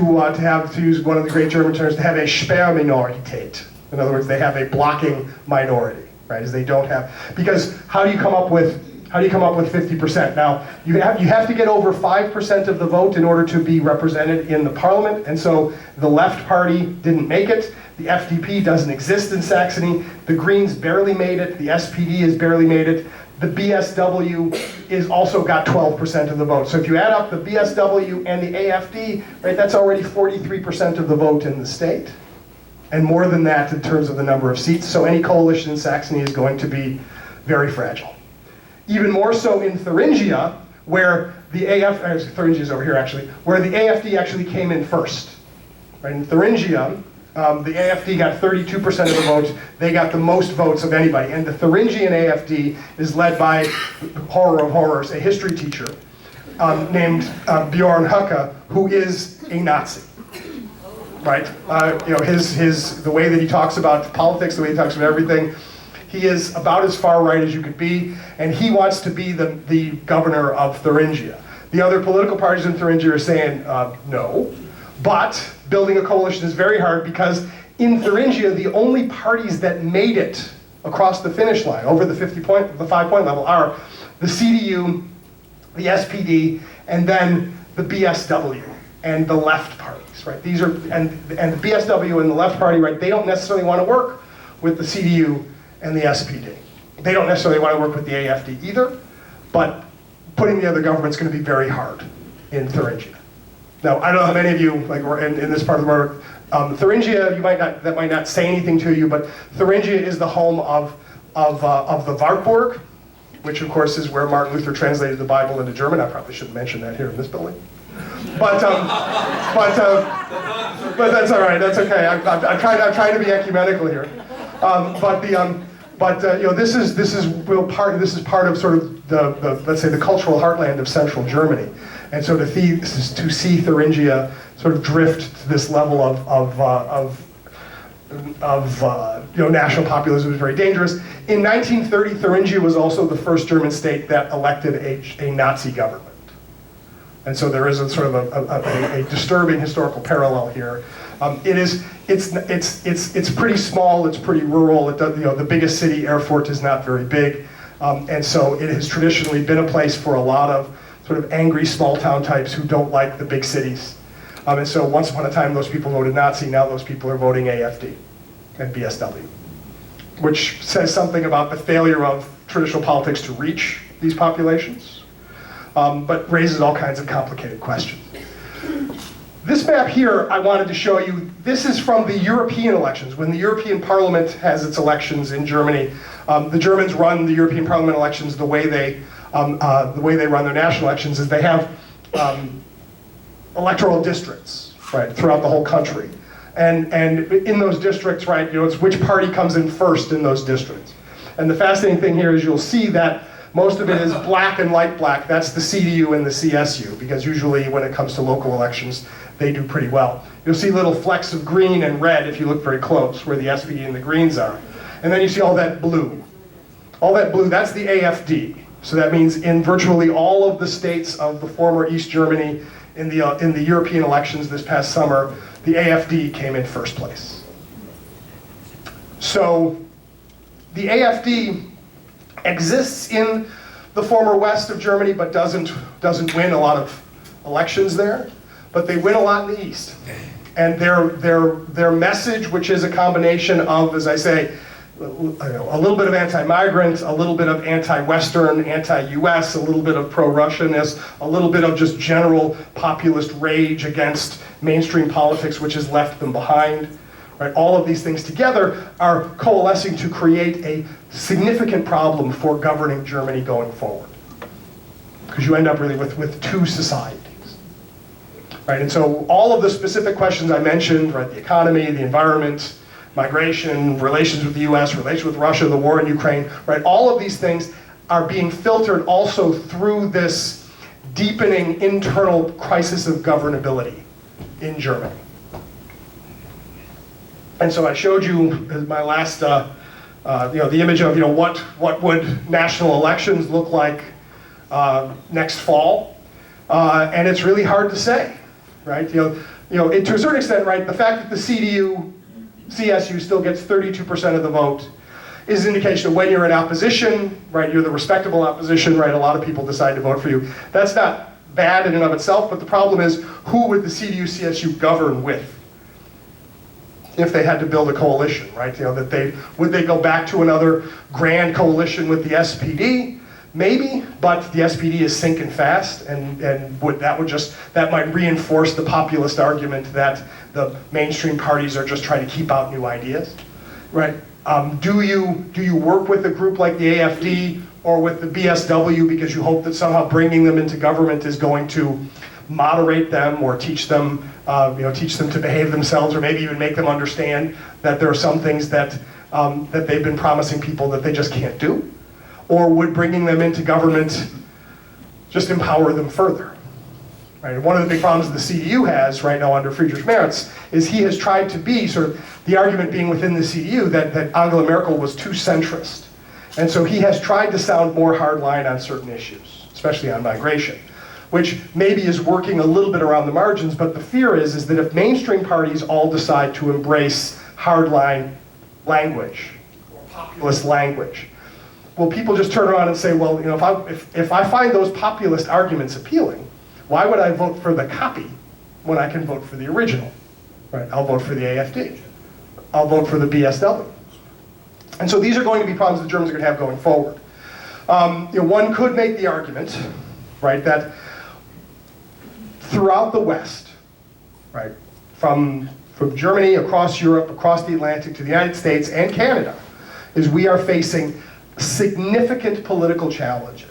B: use one of the great German terms, to have a Sperrminorität. In other words, they have a blocking minority, right? As they don't have, because how do you come up with 50%? Now, you have to get over 5% of the vote in order to be represented in the parliament, and so the left party didn't make it. The FDP doesn't exist in Saxony. The Greens barely made it. The SPD has barely made it. The BSW is also got 12% of the vote. So if you add up the BSW and the AfD, right, that's already 43% of the vote in the state. And more than that in terms of the number of seats. So any coalition in Saxony is going to be very fragile. Even more so in Thuringia, where the Thuringia is over here actually, where the AfD actually came in first. Right? In Thuringia, the AfD got 32% of the votes. They got the most votes of anybody. And the Thuringian AfD is led by, horror of horrors, a history teacher named Bjorn Höcke, who is a Nazi. Right? The way that he talks about politics, the way he talks about everything, he is about as far right as you could be, and he wants to be the governor of Thuringia. The other political parties in Thuringia are saying no, but building a coalition is very hard because in Thuringia, the only parties that made it across the finish line over the 5-point level are the CDU, the SPD, and then the BSW and the left parties, right? These are and the BSW and the left party, right? They don't necessarily want to work with the CDU and the SPD. They don't necessarily want to work with the AfD either, but putting together government's going to be very hard in Thuringia. Now, I don't know how many of you were in this part of the world. Thuringia, that might not say anything to you, but Thuringia is the home of the Wartburg, which of course is where Martin Luther translated the Bible into German. I probably shouldn't mention that here in this building. But that's all right. That's okay. I'm trying to be ecumenical here. This is part of sort of the let's say the cultural heartland of central Germany, and so to see Thuringia sort of drift to this level of national populism is very dangerous. In 1930, Thuringia was also the first German state that elected a Nazi government. And so there is a sort of a disturbing historical parallel here. It's pretty small, it's pretty rural. The biggest city, Erfurt, is not very big. And so it has traditionally been a place for a lot of sort of angry small town types who don't like the big cities. And so once upon a time, those people voted Nazi. Now those people are voting AFD and BSW, which says something about the failure of traditional politics to reach these populations, but raises all kinds of complicated questions. This map here, I wanted to show you, this is from the European elections. When the European Parliament has its elections in Germany, the Germans run the European Parliament elections the way they run their national elections is they have electoral districts, right, throughout the whole country. And in those districts, right, it's which party comes in first in those districts. And the fascinating thing here is you'll see that most of it is black and light black. That's the CDU and the CSU, because usually when it comes to local elections, they do pretty well. You'll see little flecks of green and red if you look very close, where the SPD and the Greens are. And then you see all that blue. All that blue, that's the AFD. So that means in virtually all of the states of the former East Germany in the European elections this past summer, the AFD came in first place. So the AFD exists in the former west of Germany, but doesn't win a lot of elections there, but they win a lot in the east. And their message, which is a combination of, as I say, a little bit of anti-migrant, a little bit of anti-Western, anti-US, a little bit of pro-Russianness, a little bit of just general populist rage against mainstream politics, which has left them behind. Right? All of these things together are coalescing to create a significant problem for governing Germany going forward. Because you end up really with two societies. Right? And so all of the specific questions I mentioned, right, the economy, the environment, migration, relations with the US, relations with Russia, the war in Ukraine, right? All of these things are being filtered also through this deepening internal crisis of governability in Germany. And so I showed you as my last, the image of, what would national elections look like next fall, and it's really hard to say, right? To a certain extent, right, the fact that the CSU still gets 32% of the vote is an indication of when you're in opposition, right, you're the respectable opposition, right, a lot of people decide to vote for you. That's not bad in and of itself, but the problem is, who would the CDU-CSU govern with if they had to build a coalition, right? Would they go back to another grand coalition with the SPD? Maybe, but the SPD is sinking fast, and that might reinforce the populist argument that the mainstream parties are just trying to keep out new ideas, right? Do you work with a group like the AFD or with the BSW because you hope that somehow bringing them into government is going to moderate them or teach them to behave themselves, or maybe even make them understand that there are some things that they've been promising people that they just can't do? Or would bringing them into government just empower them further? Right? And one of the big problems the CDU has right now under Friedrich Merz is he has tried to be sort of, the argument being within the CDU that Angela Merkel was too centrist. And so he has tried to sound more hardline on certain issues, especially on migration, which maybe is working a little bit around the margins, but the fear is that if mainstream parties all decide to embrace hardline language, or populist language, well, people just turn around and say, well, if I find those populist arguments appealing, why would I vote for the copy when I can vote for the original? Right? I'll vote for the AFD. I'll vote for the BSW. And so these are going to be problems the Germans are going to have going forward. One could make the argument, right, that throughout the West, right, from Germany across Europe, across the Atlantic to the United States and Canada, is we are facing significant political challenges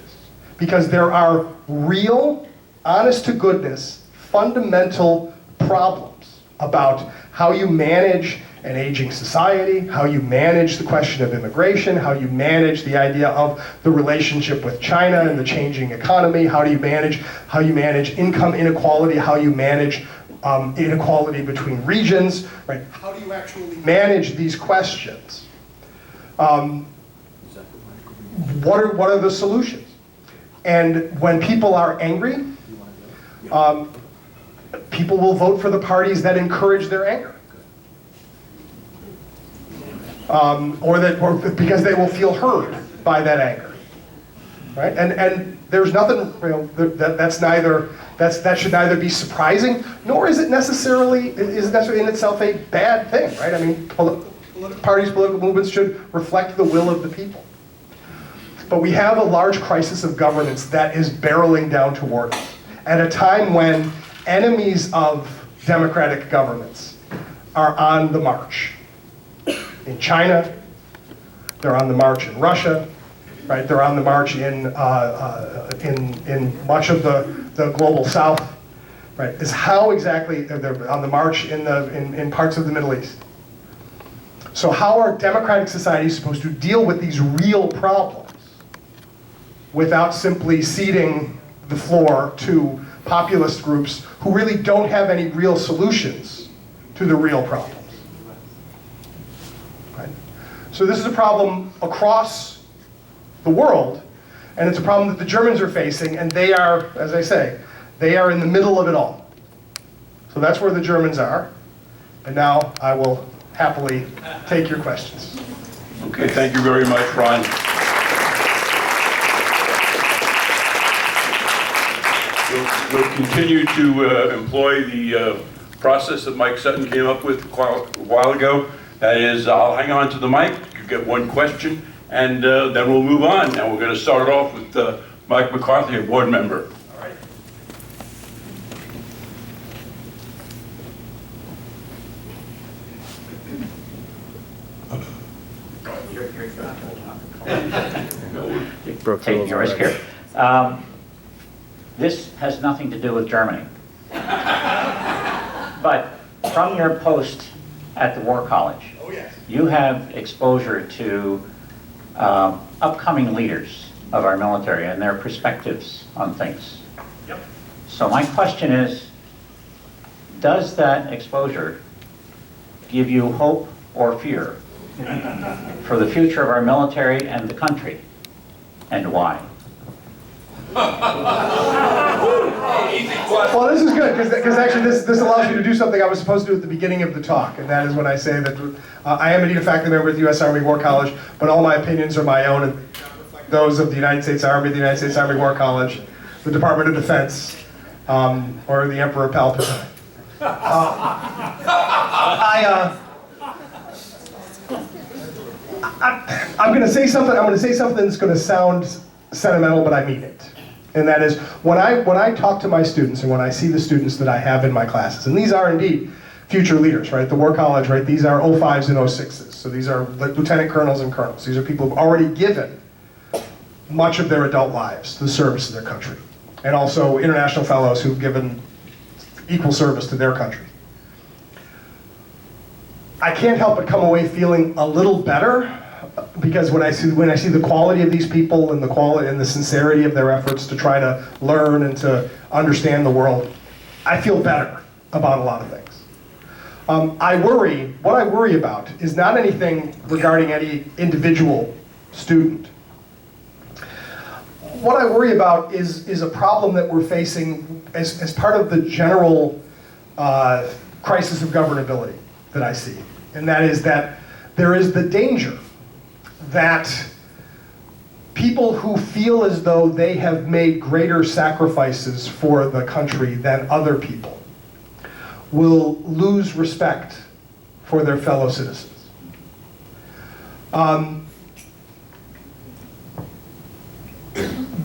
B: because there are real, honest to goodness, fundamental problems about how you manage an aging society, how you manage the question of immigration, how you manage the idea of the relationship with China and the changing economy, how you manage income inequality, how you manage inequality between regions, right? How do you actually manage these questions? What are the solutions? And when people are angry, people will vote for the parties that encourage their anger. Or because they will feel heard by that anger, right? And there's nothing, that should neither be surprising, nor is it necessarily in itself a bad thing, right? I mean, political movements should reflect the will of the people. But we have a large crisis of governance that is barreling down toward us at a time when enemies of democratic governments are on the march. In China, they're on the march in Russia, right? They're on the march in much of the global south, right? Is how exactly they're on the march in parts of the Middle East. So how are democratic societies supposed to deal with these real problems without simply ceding the floor to populist groups who really don't have any real solutions to the real problems? Right? So this is a problem across the world, and it's a problem that the Germans are facing, and they are, as I say, they are in the middle of it all. So that's where the Germans are, and now I will happily take your questions.
A: Okay, thank you very much, Ron. We'll continue to employ the process that Mike Sutton came up with a while ago. That is, I'll hang on to the mic, you get one question, and then we'll move on. Now we're going to start it off with Mike McCarthy, a board member.
B: All right.
C: Taking a risk here. This has nothing to do with Germany. But from your post at the War College, you have exposure to upcoming leaders of our military and their perspectives on things.
B: Yep.
C: So my question is, does that exposure give you hope or fear for the future of our military and the country, and why?
B: Well, this is good, because actually this allows you to do something I was supposed to do at the beginning of the talk, and that is when I say that I am indeed a faculty member at the U.S. Army War College, but all my opinions are my own, and those of the United States Army, the United States Army War College, the Department of Defense, or the Emperor Palpatine. I'm going to say something. I'm going to say something that's going to sound sentimental, but I mean it. And that is, when I talk to my students and when I see the students that I have in my classes, and these are indeed future leaders, right? The War College, right? These are 05s and 06s. So these are lieutenant colonels and colonels. These are people who've already given much of their adult lives to the service of their country. And also international fellows who've given equal service to their country. I can't help but come away feeling a little better, because when I see the quality of these people and the quality and the sincerity of their efforts to try to learn and to understand the world, I feel better about a lot of things. What I worry about is not anything regarding any individual student. What I worry about is a problem that we're facing as part of the general crisis of governability that I see. And that is that there is the danger that people who feel as though they have made greater sacrifices for the country than other people will lose respect for their fellow citizens.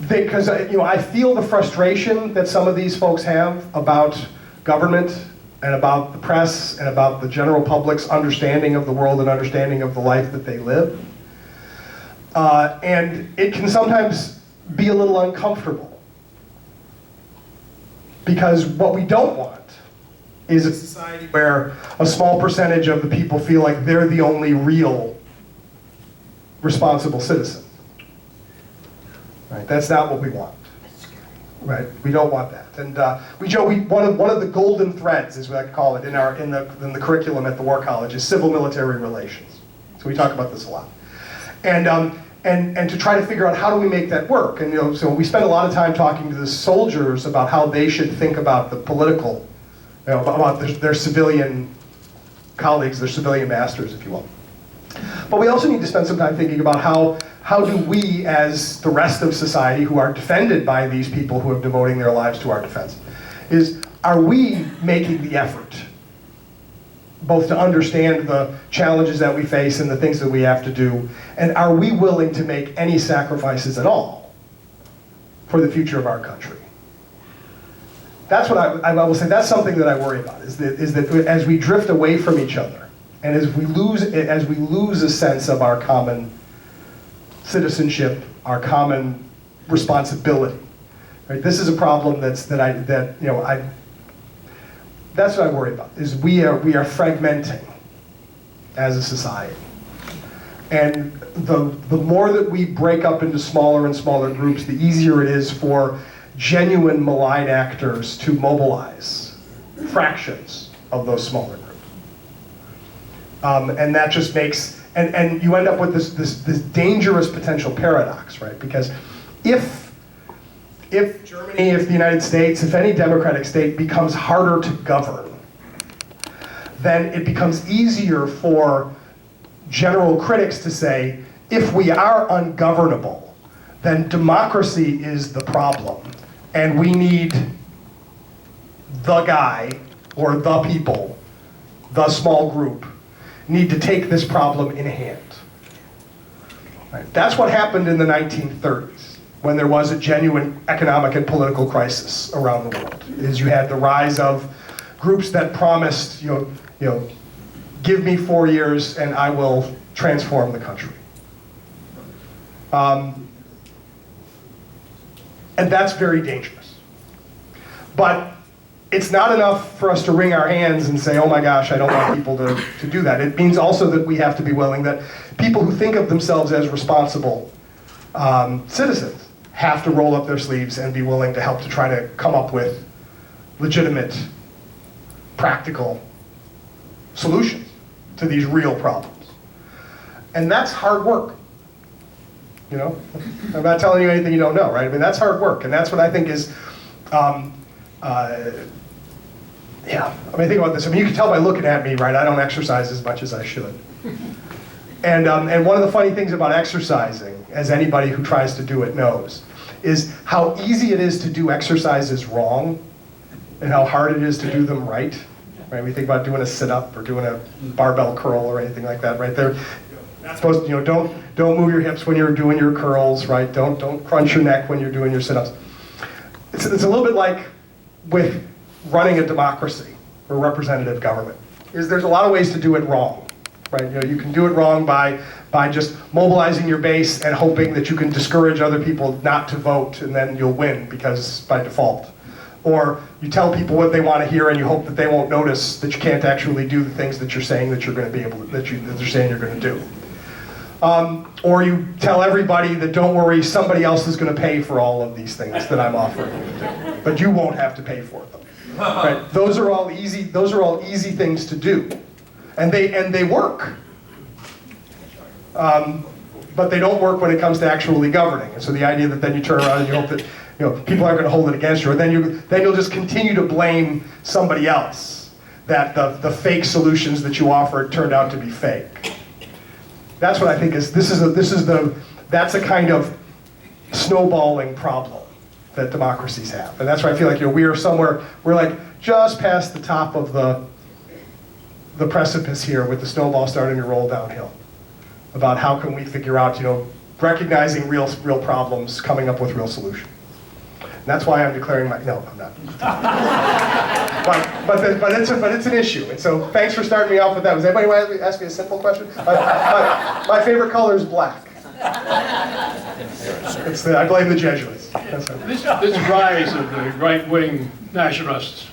B: Because I feel the frustration that some of these folks have about government and about the press and about the general public's understanding of the world and understanding of the life that they live. And it can sometimes be a little uncomfortable. Because what we don't want is a society where a small percentage of the people feel like they're the only real responsible citizen. Right? That's not what we want. Right? We don't want that. And one of the golden threads, as we like to call it, in the curriculum at the War College is civil-military relations. So we talk about this a lot. And to try to figure out how do we make that work. And so we spend a lot of time talking to the soldiers about how they should think about the political, about their civilian colleagues, their civilian masters, if you will. But we also need to spend some time thinking about how do we, as the rest of society who are defended by these people who are devoting their lives to our defense, are we making the effort both to understand the challenges that we face and the things that we have to do, and are we willing to make any sacrifices at all for the future of our country? That's what I will say, that's something that I worry about, is that as we drift away from each other, and as we lose a sense of our common citizenship, our common responsibility, right? This is a problem that's what I worry about, is we are fragmenting as a society. And the more that we break up into smaller and smaller groups, the easier it is for genuine malign actors to mobilize fractions of those smaller groups. And that just makes, and you end up with this dangerous potential paradox, right? Because if Germany, if the United States, if any democratic state becomes harder to govern, then it becomes easier for general critics to say, if we are ungovernable, then democracy is the problem, and we need the guy, or the people, the small group, need to take this problem in hand. Right? That's what happened in the 1930s, when there was a genuine economic and political crisis around the world. Is you had the rise of groups that promised, give me 4 years and I will transform the country. And that's very dangerous. But it's not enough for us to wring our hands and say, oh my gosh, I don't want people to do that. It means also that we have to be willing that people who think of themselves as responsible citizens have to roll up their sleeves and be willing to help to try to come up with legitimate, practical solutions to these real problems. And that's hard work. I'm not telling you anything you don't know, right? I mean, that's hard work, and that's what I think is, think about this. I mean, you can tell by looking at me, right? I don't exercise as much as I should. And one of the funny things about exercising, as anybody who tries to do it knows, is how easy it is to do exercises wrong, and how hard it is to do them right. Right? We think about doing a sit-up or doing a barbell curl or anything like that, right? They're not supposed to, don't move your hips when you're doing your curls, right? Don't crunch your neck when you're doing your sit-ups. It's a little bit like with running a democracy or representative government. There's a lot of ways to do it wrong, right? You can do it wrong by just mobilizing your base and hoping that you can discourage other people not to vote, and then you'll win because by default. Or you tell people what they want to hear and you hope that they won't notice that you can't actually do the things that you're saying that you're going to be able to, that you're saying you're going to do. Or you tell everybody that don't worry, somebody else is going to pay for all of these things that I'm offering you to do, but you won't have to pay for them. Right? Those are all easy things to do, and they work. But they don't work when it comes to actually governing. And so the idea that then you turn around and you hope that people aren't going to hold it against you, or then you'll just continue to blame somebody else that the fake solutions that you offered turned out to be fake. That's what I think that's a kind of snowballing problem that democracies have. And that's why I feel like we're like just past the top of the precipice here with the snowball starting to roll downhill. About how can we figure out, recognizing real problems, coming up with real solutions. And that's why I'm declaring no, I'm not. but it's an issue. And so thanks for starting me off with that. Was anybody want to ask me a simple question? My favorite color is black. I blame the Jesuits.
D: This rise of the right-wing nationalists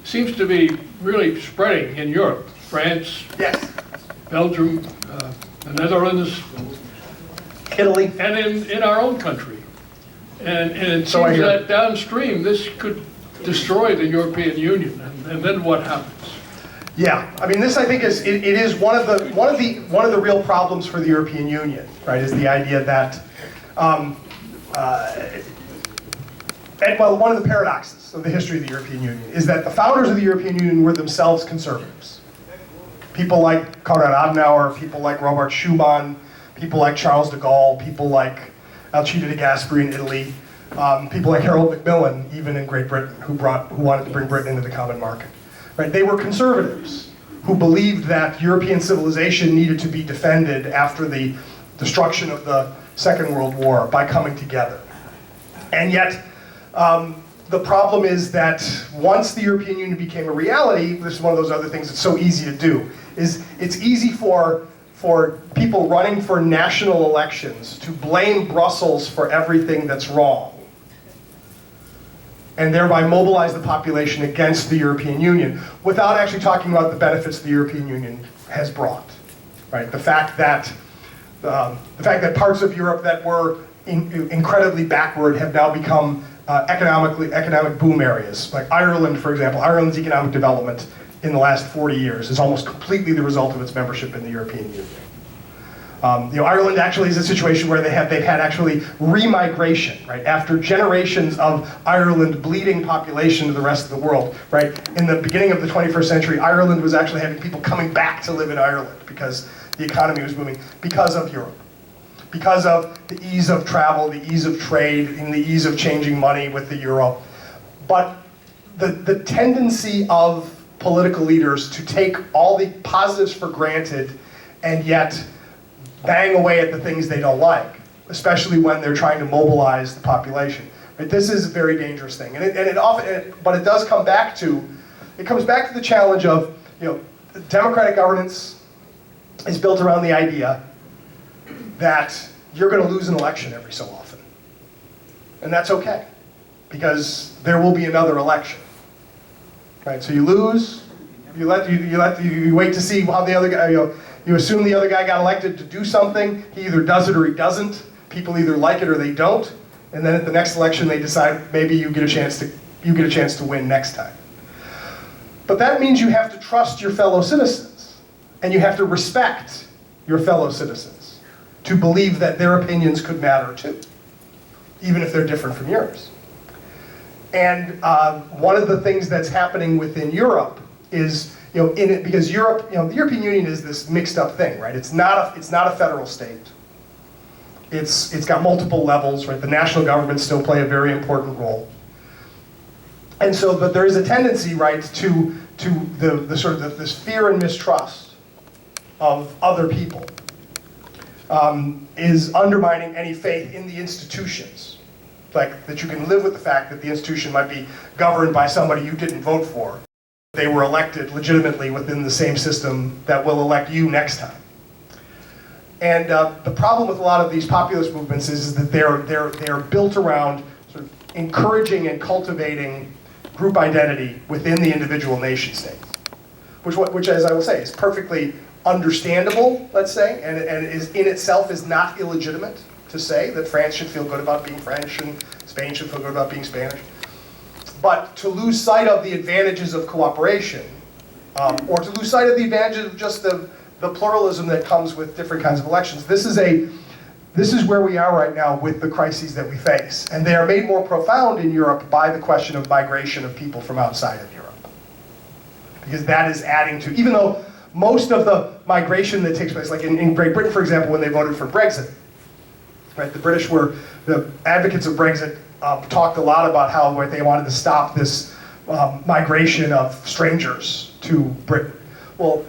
D: seems to be really spreading in Europe. France,
B: Yes.
D: Belgium, the Netherlands,
B: Italy.
D: and in our own country. And it
B: So I
D: seems
B: hear.
D: that downstream, this could destroy the European Union. And then what happens?
B: Yeah, I mean, this I think is it is one of the real problems for the European Union, right? Is the idea that, and, well, one of the paradoxes of the history of the European Union is that the founders of the European Union were themselves conservatives. People like Konrad Adenauer, people like Robert Schuman, people like Charles de Gaulle, people like Alcide de Gasperi in Italy, people like Harold Macmillan, even in Great Britain, who wanted to bring Britain into the common market. Right? They were conservatives who believed that European civilization needed to be defended after the destruction of the Second World War by coming together. And yet, the problem is that once the European Union became a reality, this is one of those other things that's so easy to do, is it's easy for people running for national elections to blame Brussels for everything that's wrong, and thereby mobilize the population against the European Union without actually talking about the benefits the European Union has brought. Right? The fact that parts of Europe that were incredibly backward have now become economic boom areas. Like Ireland, for example, Ireland's economic development in the last 40 years is almost completely the result of its membership in the European Union. Ireland actually is a situation where they've had actually remigration, right? After generations of Ireland bleeding population to the rest of the world, right? In the beginning of the 21st century, Ireland was actually having people coming back to live in Ireland because the economy was booming because of Europe. Because of the ease of travel, the ease of trade, and the ease of changing money with the euro. But the tendency of political leaders to take all the positives for granted and yet bang away at the things they don't like, especially when they're trying to mobilize the population. Right? This is a very dangerous thing, but it does come back to, the challenge of, democratic governance is built around the idea that you're going to lose an election every so often, and that's okay, because there will be another election. Right? So you lose, you wait to see how the other guy, you assume the other guy got elected to do something. He either does it or he doesn't. People either like it or they don't. And then at the next election, they decide maybe you get a chance to win next time. But that means you have to trust your fellow citizens, and you have to respect your fellow citizens to believe that their opinions could matter too, even if they're different from yours. And one of the things that's happening within Europe is, because Europe, the European Union is this mixed up thing, right? It's not a federal state. It's got multiple levels, right? The national governments still play a very important role. And so, but there is a tendency, right, to the sort of this fear and mistrust of other people is undermining any faith in the institutions. Like, that you can live with the fact that the institution might be governed by somebody you didn't vote for. They were elected legitimately within the same system that will elect you next time. And the problem with a lot of these populist movements is that they're built around sort of encouraging and cultivating group identity within the individual nation states, which, as I will say, is perfectly understandable, let's say, and is in itself is not illegitimate to say that France should feel good about being French and Spain should feel good about being Spanish. But to lose sight of the advantages of cooperation, or to lose sight of the advantages of just the pluralism that comes with different kinds of elections, this is where we are right now with the crises that we face. And they are made more profound in Europe by the question of migration of people from outside of Europe. Because that is adding to, even though most of the migration that takes place, like in Great Britain, for example, when they voted for Brexit, right, the British were, the advocates of Brexit talked a lot about how they wanted to stop this migration of strangers to Britain. Well,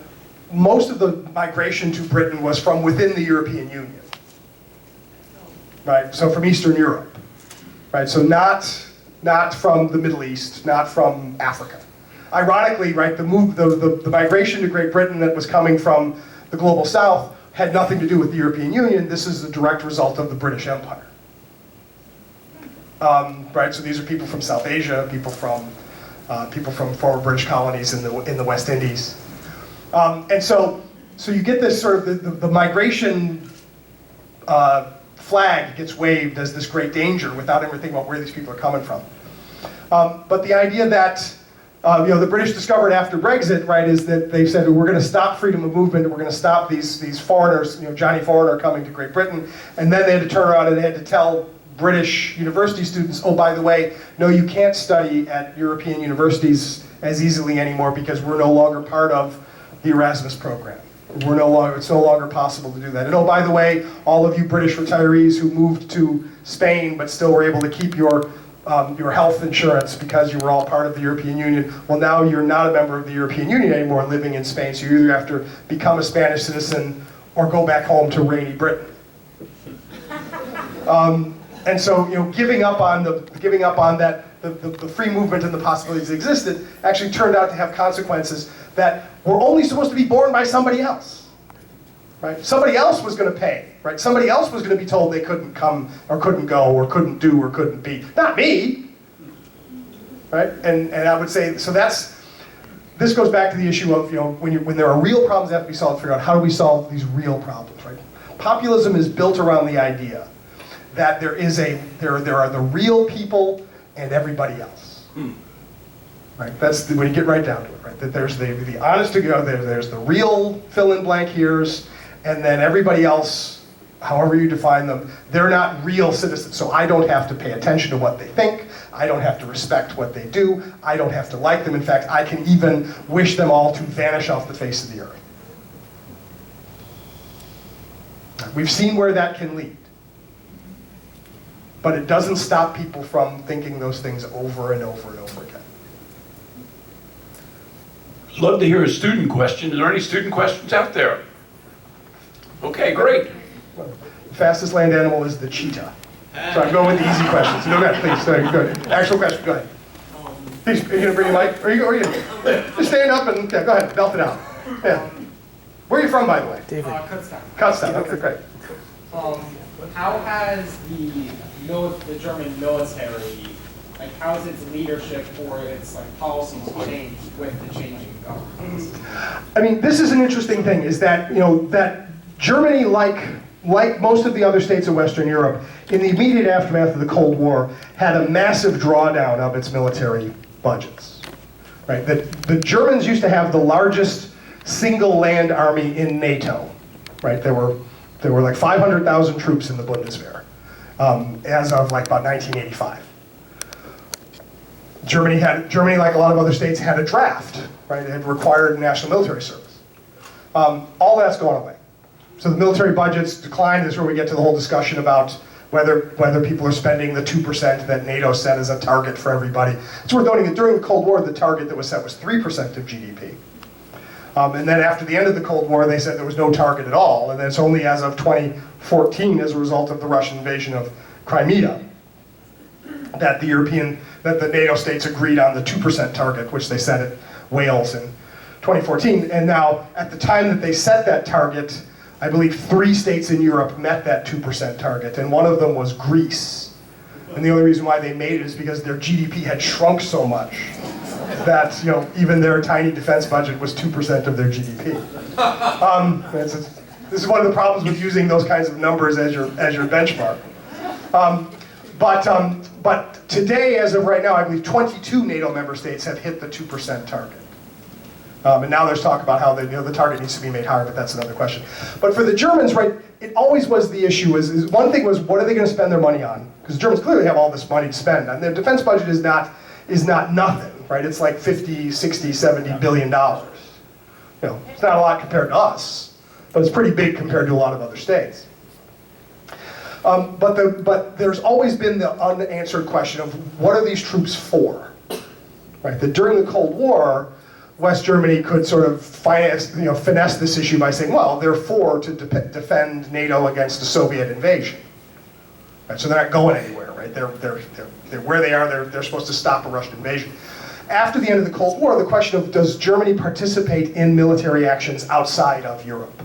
B: most of the migration to Britain was from within the European Union, right? So from Eastern Europe, right? So not from the Middle East, not from Africa. Ironically, right, the migration to Great Britain that was coming from the global South had nothing to do with the European Union. This is a direct result of the British Empire. Right, so these are people from South Asia, people from people from former British colonies in the West Indies. And so you get this sort of, the migration flag gets waved as this great danger without ever thinking about where these people are coming from. But the idea that the British discovered after Brexit, right, is that they said, we're going to stop freedom of movement, we're going to stop these foreigners, Johnny Foreigner coming to Great Britain, and then they had to turn around and they had to tell British university students, oh, by the way, no, you can't study at European universities as easily anymore because we're no longer part of the Erasmus program. It's no longer possible to do that. And oh, by the way, all of you British retirees who moved to Spain but still were able to keep your health insurance because you were all part of the European Union. Well, now you're not a member of the European Union anymore living in Spain, so you either have to become a Spanish citizen or go back home to rainy Britain. And so, giving up on that, the free movement and the possibilities that existed actually turned out to have consequences that were only supposed to be borne by somebody else. Right? Somebody else was going to pay. Right? Somebody else was going to be told they couldn't come or couldn't go or couldn't do or couldn't be. Not me. Right? And I would say, so this goes back to the issue of, when there are real problems that have to be solved, figure out how do we solve these real problems, right? Populism is built around the idea that there are the real people and everybody else. Right? That's when you get right down to it, right? That there's the honest to God, there's the real fill-in-blank here's, and then everybody else, however you define them, they're not real citizens. So I don't have to pay attention to what they think. I don't have to respect what they do. I don't have to like them. In fact, I can even wish them all to vanish off the face of the earth. We've seen where that can lead. But it doesn't stop people from thinking those things over and over and over again.
A: Love to hear a student question. Are there any student questions out there? Okay, great.
B: The fastest land animal is the cheetah. So I'm going with the easy questions. Go ahead, please. Go ahead. Actual question, go ahead. Please, are you going to bring your mic? Or are you just stand up and, yeah, go ahead, belt it out. Yeah. Where are you from, by the way?
E: David. Kutztown.
B: Kutztown, okay, great.
E: How has the German military, how has its leadership or its policies changed with the changing governments?
B: I mean, this is an interesting thing, is that, that Germany, like most of the other states of Western Europe, in the immediate aftermath of the Cold War, had a massive drawdown of its military budgets. Right? The Germans used to have the largest single land army in NATO. Right? There were like 500,000 troops in the Bundeswehr as of about 1985. Germany, like a lot of other states, had a draft. Right? It had required national military service. All that's gone away. So the military budgets declined. This is where we get to the whole discussion about whether people are spending the 2% that NATO set as a target for everybody. It's worth noting that during the Cold War, the target that was set was 3% of GDP. And then after the end of the Cold War, they said there was no target at all. And then it's only as of 2014, as a result of the Russian invasion of Crimea, that the NATO states agreed on the 2% target, which they set at Wales in 2014. And now, at the time that they set that target, I believe 3 states in Europe met that 2% target, and one of them was Greece. And the only reason why they made it is because their GDP had shrunk so much that even their tiny defense budget was 2% of their GDP. This is one of the problems with using those kinds of numbers as your benchmark. But today, as of right now, I believe 22 NATO member states have hit the 2% target. And now there's talk about how the target needs to be made higher, but that's another question. But for the Germans, right, it always was the issue is one thing was, what are they going to spend their money on? Because the Germans clearly have all this money to spend, and their defense budget is not nothing, right? It's like 50, 60, 70 billion dollars. It's not a lot compared to us, but it's pretty big compared to a lot of other states. But there's always been the unanswered question of what are these troops for, right? That during the Cold War, West Germany could sort of finesse this issue by saying, well, they're for to defend NATO against a Soviet invasion. Right? So they're not going anywhere, right? They're where they are. They're supposed to stop a Russian invasion. After the end of the Cold War, the question of does Germany participate in military actions outside of Europe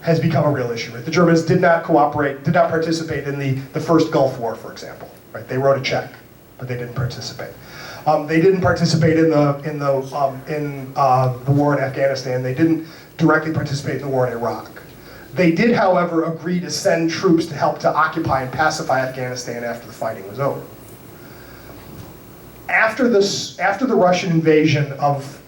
B: has become a real issue. Right? The Germans did not participate in the first Gulf War, for example. Right? They wrote a check. but they didn't participate. They didn't participate in the war in Afghanistan. They didn't directly participate in the war in Iraq. They did, however, agree to send troops to help to occupy and pacify Afghanistan after the fighting was over. After the Russian invasion of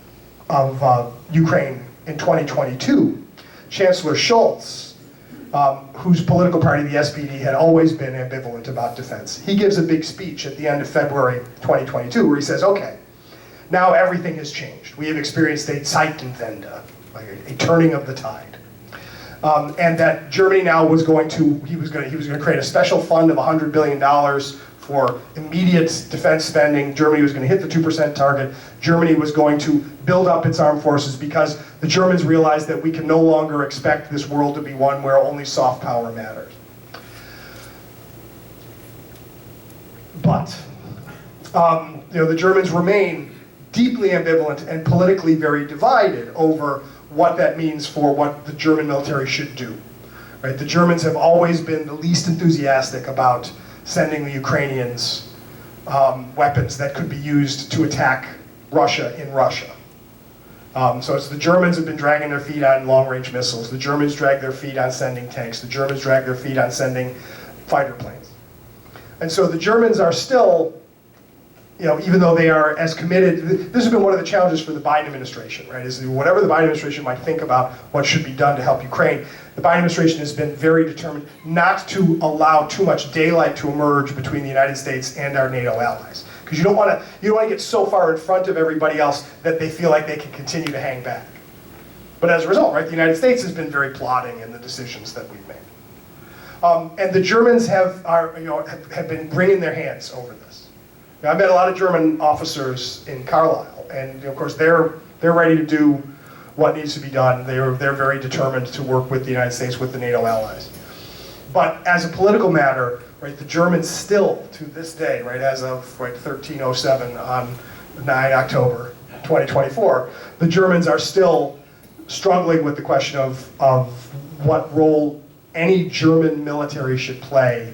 B: Ukraine in 2022, Chancellor Scholz, whose political party, the SPD, had always been ambivalent about defense, he gives a big speech at the end of February 2022 where he says, okay, now everything has changed. We have experienced a Zeitenwende, like a turning of the tide. And that Germany now was going to create a special fund of $100 billion for immediate defense spending. Germany was going to hit the 2% target. Germany was going to build up its armed forces because the Germans realized that we can no longer expect this world to be one where only soft power matters. But the Germans remain deeply ambivalent and politically very divided over what that means for what the German military should do. Right? The Germans have always been the least enthusiastic about sending the Ukrainians weapons that could be used to attack Russia in Russia. So it's the Germans have been dragging their feet on long-range missiles. The Germans drag their feet on sending tanks. The Germans drag their feet on sending fighter planes. And so the Germans are still, even though they are as committed, this has been one of the challenges for the Biden administration, right? Is whatever the Biden administration might think about what should be done to help Ukraine, the Biden administration has been very determined not to allow too much daylight to emerge between the United States and our NATO allies. Because you don't want to get so far in front of everybody else that they feel like they can continue to hang back. But as a result, right, the United States has been very plodding in the decisions that we've made. And the Germans have been wringing their hands over this. Now, I met a lot of German officers in Carlisle, and of course they're ready to do what needs to be done. They're very determined to work with the United States, with the NATO allies. But as a political matter, right, the Germans still, to this day, right, as of 1307 on 9 October 2024, the Germans are still struggling with the question of what role any German military should play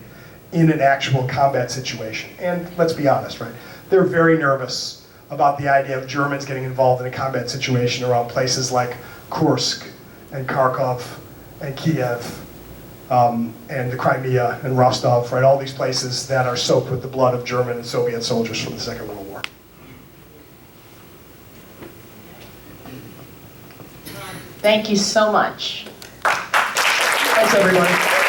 B: in an actual combat situation. And let's be honest, right, they're very nervous about the idea of Germans getting involved in a combat situation around places like Kursk and Kharkov and Kiev and the Crimea and Rostov, right? All these places that are soaked with the blood of German and Soviet soldiers from the Second World War.
F: Thank you so much.
B: Thanks, everybody.